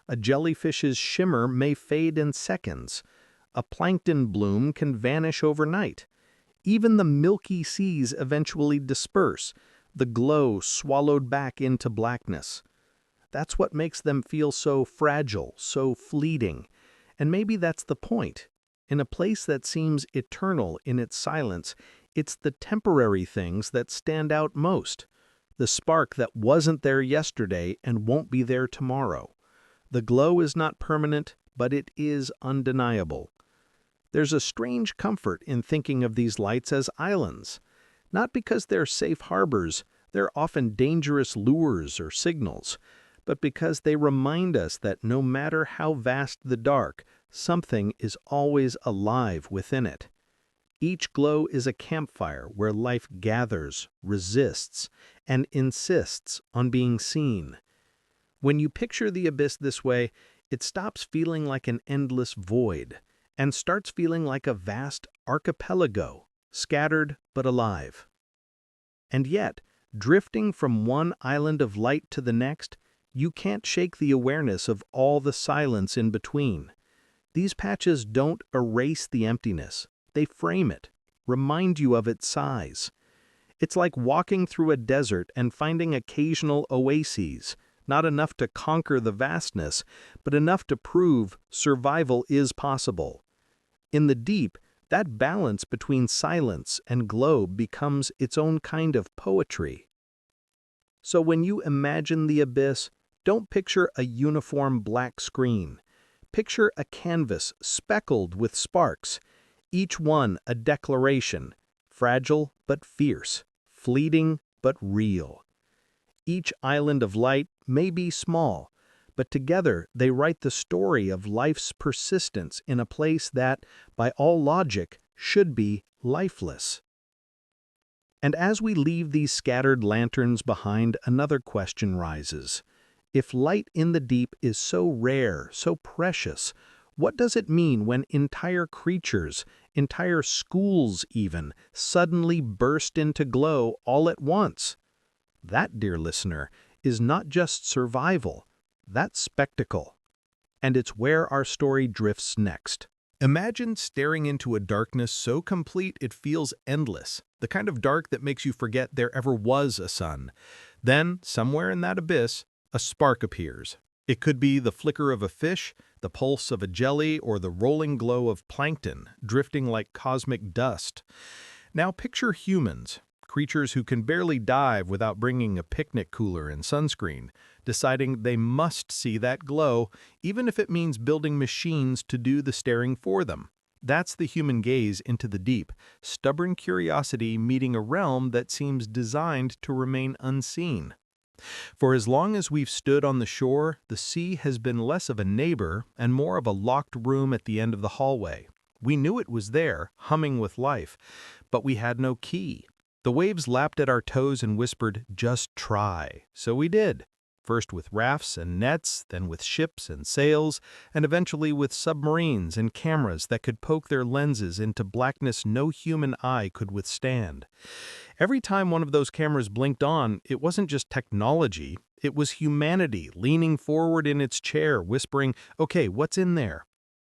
A jellyfish's shimmer may fade in seconds. A plankton bloom can vanish overnight. Even the milky seas eventually disperse, the glow swallowed back into blackness. That's what makes them feel so fragile, so fleeting. And maybe that's the point. In a place that seems eternal in its silence, it's the temporary things that stand out most. The spark that wasn't there yesterday and won't be there tomorrow. The glow is not permanent, but it is undeniable. There's a strange comfort in thinking of these lights as islands. Not because they're safe harbors, they're often dangerous lures or signals, but because they remind us that no matter how vast the dark, something is always alive within it. Each glow is a campfire where life gathers, resists, and insists on being seen. When you picture the abyss this way, it stops feeling like an endless void and starts feeling like a vast archipelago, scattered but alive. And yet, drifting from one island of light to the next, you can't shake the awareness of all the silence in between. These patches don't erase the emptiness. They frame it, remind you of its size. It's like walking through a desert and finding occasional oases, not enough to conquer the vastness, but enough to prove survival is possible. In the deep, that balance between silence and glow becomes its own kind of poetry. So when you imagine the abyss, don't picture a uniform black screen. Picture a canvas speckled with sparks, each one a declaration, fragile but fierce, fleeting but real. Each island of light may be small, but together they write the story of life's persistence in a place that, by all logic, should be lifeless. And as we leave these scattered lanterns behind, another question rises. If light in the deep is so rare, so precious, what does it mean when entire creatures, entire schools even, suddenly burst into glow all at once? That, dear listener, is not just survival, that's spectacle. And it's where our story drifts next. Imagine staring into a darkness so complete it feels endless, the kind of dark that makes you forget there ever was a sun. Then, somewhere in that abyss, a spark appears. It could be the flicker of a fish, the pulse of a jelly, or the rolling glow of plankton, drifting like cosmic dust. Now picture humans, creatures who can barely dive without bringing a picnic cooler and sunscreen, deciding they must see that glow, even if it means building machines to do the staring for them. That's the human gaze into the deep, stubborn curiosity meeting a realm that seems designed to remain unseen. For as long as we've stood on the shore, the sea has been less of a neighbor and more of a locked room at the end of the hallway. We knew it was there, humming with life, but we had no key. The waves lapped at our toes and whispered, "Just try." So we did. first with rafts and nets, then with ships and sails, and eventually with submarines and cameras that could poke their lenses into blackness no human eye could withstand. Every time one of those cameras blinked on, it wasn't just technology, it was humanity leaning forward in its chair, whispering, "Okay, what's in there?"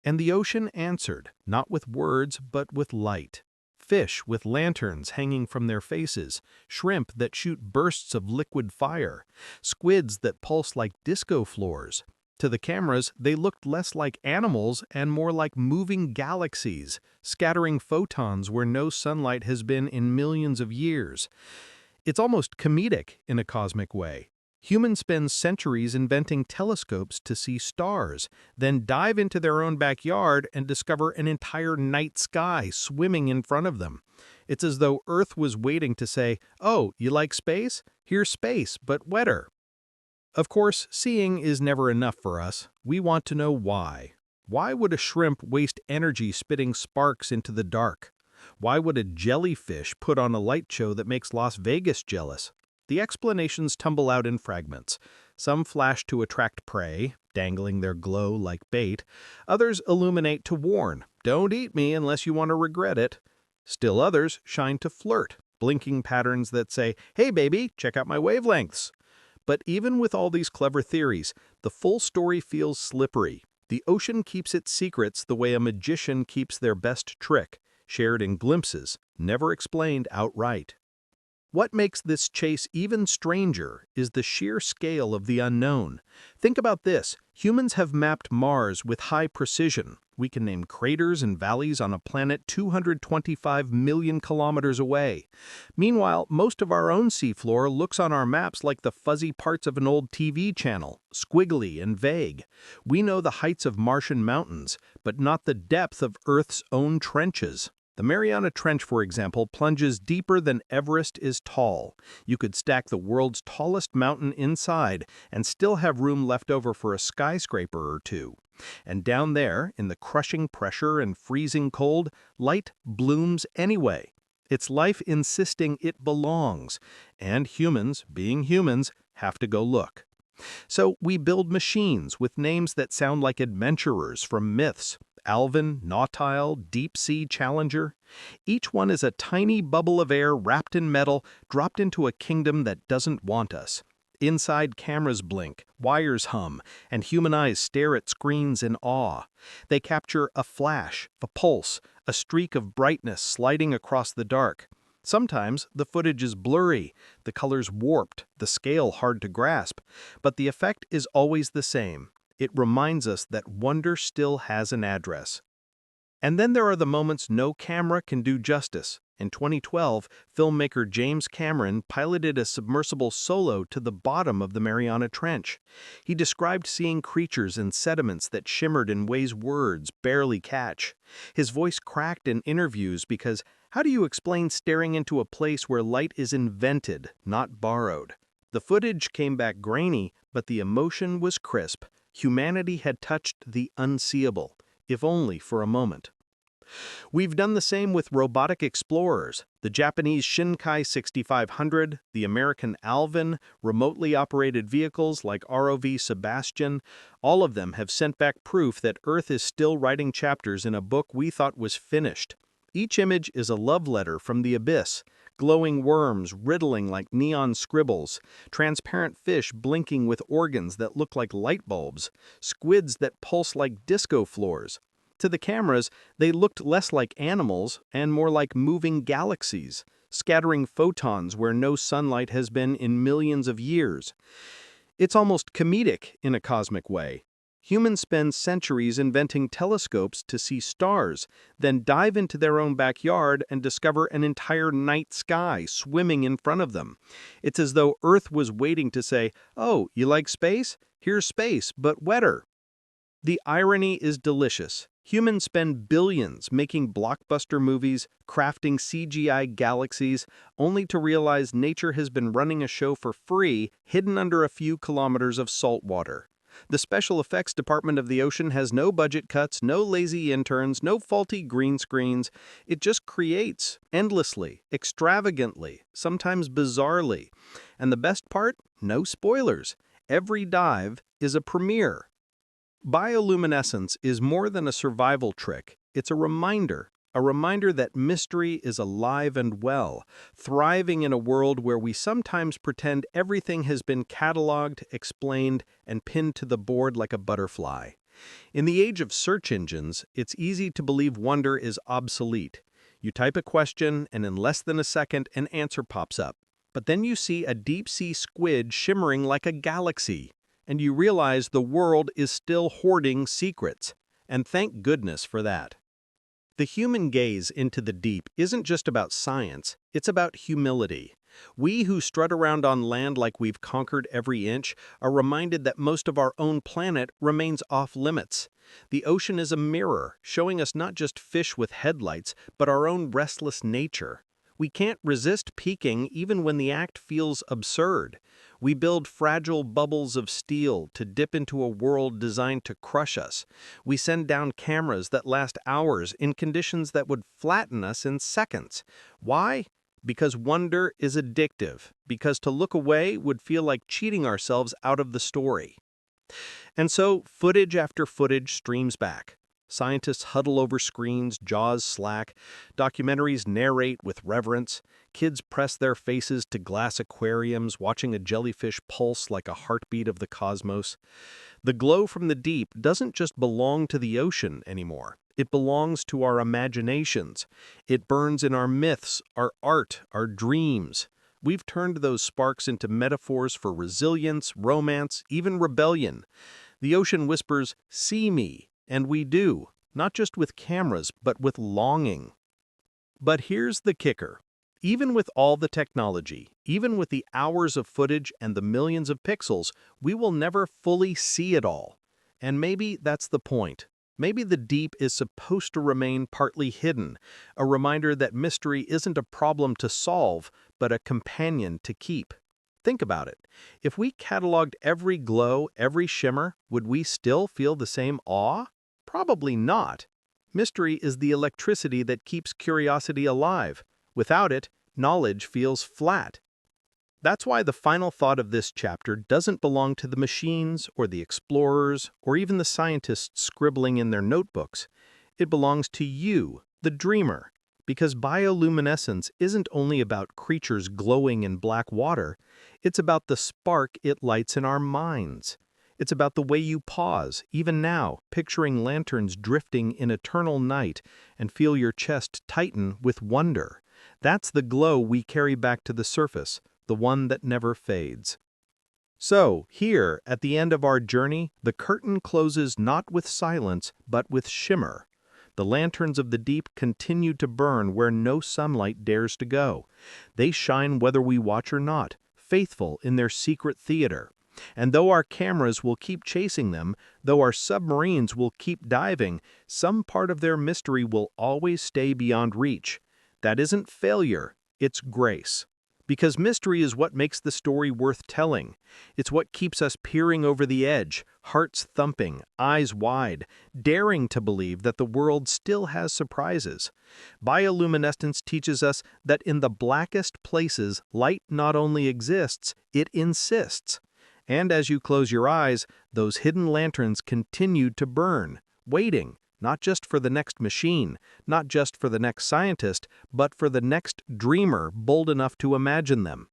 And the ocean answered, not with words, but with light. Fish with lanterns hanging from their faces, shrimp that shoot bursts of liquid fire, squids that pulse like disco floors. To the cameras, they looked less like animals and more like moving galaxies, scattering photons where no sunlight has been in millions of years. It's almost comedic in a cosmic way. Humans spend centuries inventing telescopes to see stars, then dive into their own backyard and discover an entire night sky swimming in front of them. It's as though Earth was waiting to say, "Oh, you like space? Here's space, but wetter." Of course, seeing is never enough for us. We want to know why. Why would a shrimp waste energy spitting sparks into the dark? Why would a jellyfish put on a light show that makes Las Vegas jealous? The explanations tumble out in fragments. Some flash to attract prey, dangling their glow like bait. Others illuminate to warn, "Don't eat me unless you want to regret it." Still others shine to flirt, blinking patterns that say, "Hey baby, check out my wavelengths." But even with all these clever theories, the full story feels slippery. The ocean keeps its secrets the way a magician keeps their best trick, shared in glimpses, never explained outright. What makes this chase even stranger is the sheer scale of the unknown. Think about this. Humans have mapped Mars with high precision. We can name craters and valleys on a planet 225 million kilometers away. Meanwhile, most of our own seafloor looks on our maps like the fuzzy parts of an old TV channel, squiggly and vague. We know the heights of Martian mountains, but not the depth of Earth's own trenches. The Mariana Trench, for example, plunges deeper than Everest is tall. You could stack the world's tallest mountain inside and still have room left over for a skyscraper or two. And down there, in the crushing pressure and freezing cold, light blooms anyway. It's life insisting it belongs, and humans, being humans, have to go look. So we build machines with names that sound like adventurers from myths. Alvin, Nautile, Deep Sea Challenger. Each one is a tiny bubble of air wrapped in metal, dropped into a kingdom that doesn't want us. Inside, cameras blink, wires hum, and human eyes stare at screens in awe. They capture a flash, a pulse, a streak of brightness sliding across the dark. Sometimes the footage is blurry, the colors warped, the scale hard to grasp, but the effect is always the same. It reminds us that wonder still has an address. And then there are the moments no camera can do justice. In 2012, filmmaker James Cameron piloted a submersible solo to the bottom of the Mariana Trench. He described seeing creatures and sediments that shimmered in ways words barely catch. His voice cracked in interviews because how do you explain staring into a place where light is invented, not borrowed? The footage came back grainy, but the emotion was crisp. Humanity had touched the unseeable, if only for a moment. We've done the same with robotic explorers, the Japanese Shinkai 6500, the American Alvin, remotely operated vehicles like ROV Sebastian. All of them have sent back proof that Earth is still writing chapters in a book we thought was finished. Each image is a love letter from the abyss, glowing worms riddling like neon scribbles, transparent fish blinking with organs that look like light bulbs, squids that pulse like disco floors. To the cameras, they looked less like animals and more like moving galaxies, scattering photons where no sunlight has been in millions of years. It's almost comedic in a cosmic way. Humans spend centuries inventing telescopes to see stars, then dive into their own backyard and discover an entire night sky swimming in front of them. It's as though Earth was waiting to say, "Oh, you like space? Here's space, but wetter." The irony is delicious. Humans spend billions making blockbuster movies, crafting CGI galaxies, only to realize nature has been running a show for free, hidden under a few kilometers of salt water. The special effects department of the ocean has no budget cuts, no lazy interns, no faulty green screens. It just creates, endlessly, extravagantly, sometimes bizarrely. And the best part? No spoilers. Every dive is a premiere. Bioluminescence is more than a survival trick. It's a reminder that mystery is alive and well, thriving in a world where we sometimes pretend everything has been cataloged, explained, and pinned to the board like a butterfly. In the age of search engines, it's easy to believe wonder is obsolete. You type a question, and in less than a second, an answer pops up. But then you see a deep-sea squid shimmering like a galaxy, and you realize the world is still hoarding secrets. And thank goodness for that. The human gaze into the deep isn't just about science, it's about humility. We who strut around on land like we've conquered every inch are reminded that most of our own planet remains off limits. The ocean is a mirror, showing us not just fish with headlights, but our own restless nature. We can't resist peeking even when the act feels absurd. We build fragile bubbles of steel to dip into a world designed to crush us. We send down cameras that last hours in conditions that would flatten us in seconds. Why? Because wonder is addictive, because to look away would feel like cheating ourselves out of the story. And so, footage after footage streams back. Scientists huddle over screens, jaws slack, documentaries narrate with reverence, kids press their faces to glass aquariums, watching a jellyfish pulse like a heartbeat of the cosmos. The glow from the deep doesn't just belong to the ocean anymore. It belongs to our imaginations. It burns in our myths, our art, our dreams. We've turned those sparks into metaphors for resilience, romance, even rebellion. The ocean whispers, "See me," and we do, not just with cameras, but with longing. But here's the kicker. Even with all the technology, even with the hours of footage and the millions of pixels, we will never fully see it all. And maybe that's the point. Maybe the deep is supposed to remain partly hidden, a reminder that mystery isn't a problem to solve, but a companion to keep. Think about it. If we cataloged every glow, every shimmer, would we still feel the same awe? Probably not. Mystery is the electricity that keeps curiosity alive. Without it, knowledge feels flat. That's why the final thought of this chapter doesn't belong to the machines or the explorers or even the scientists scribbling in their notebooks. It belongs to you, the dreamer, because bioluminescence isn't only about creatures glowing in black water, it's about the spark it lights in our minds. It's about the way you pause, even now, picturing lanterns drifting in eternal night and feel your chest tighten with wonder. That's the glow we carry back to the surface, the one that never fades. So, here, at the end of our journey, the curtain closes not with silence, but with shimmer. The lanterns of the deep continue to burn where no sunlight dares to go. They shine whether we watch or not, faithful in their secret theater. And though our cameras will keep chasing them, though our submarines will keep diving, some part of their mystery will always stay beyond reach. That isn't failure, it's grace. Because mystery is what makes the story worth telling. It's what keeps us peering over the edge, hearts thumping, eyes wide, daring to believe that the world still has surprises. Bioluminescence teaches us that in the blackest places, light not only exists, it insists. And as you close your eyes, those hidden lanterns continue to burn, waiting, not just for the next machine, not just for the next scientist, but for the next dreamer bold enough to imagine them.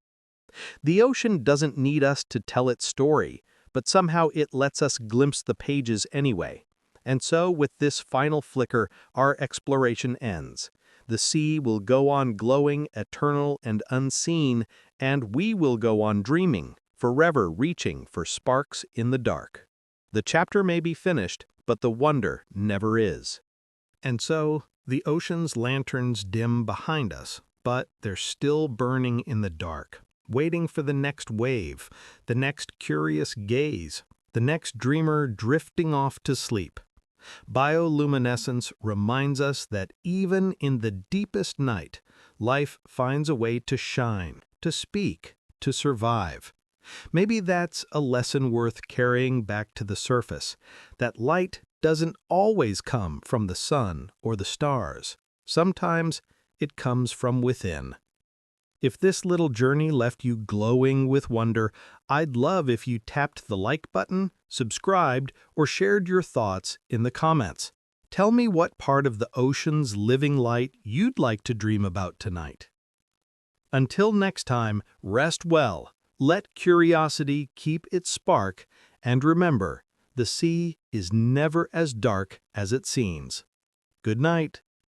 The ocean doesn't need us to tell its story, but somehow it lets us glimpse the pages anyway. And so, with this final flicker, our exploration ends. The sea will go on glowing, eternal and unseen, and we will go on dreaming, forever reaching for sparks in the dark. The chapter may be finished, but the wonder never is. And so, the ocean's lanterns dim behind us, but they're still burning in the dark, waiting for the next wave, the next curious gaze, the next dreamer drifting off to sleep. Bioluminescence reminds us that even in the deepest night, life finds a way to shine, to speak, to survive. Maybe that's a lesson worth carrying back to the surface, that light doesn't always come from the sun or the stars. Sometimes it comes from within. If this little journey left you glowing with wonder, I'd love if you tapped the like button, subscribed, or shared your thoughts in the comments. Tell me what part of the ocean's living light you'd like to dream about tonight. Until next time, rest well, let curiosity keep its spark, and remember, the sea is never as dark as it seems. Good night.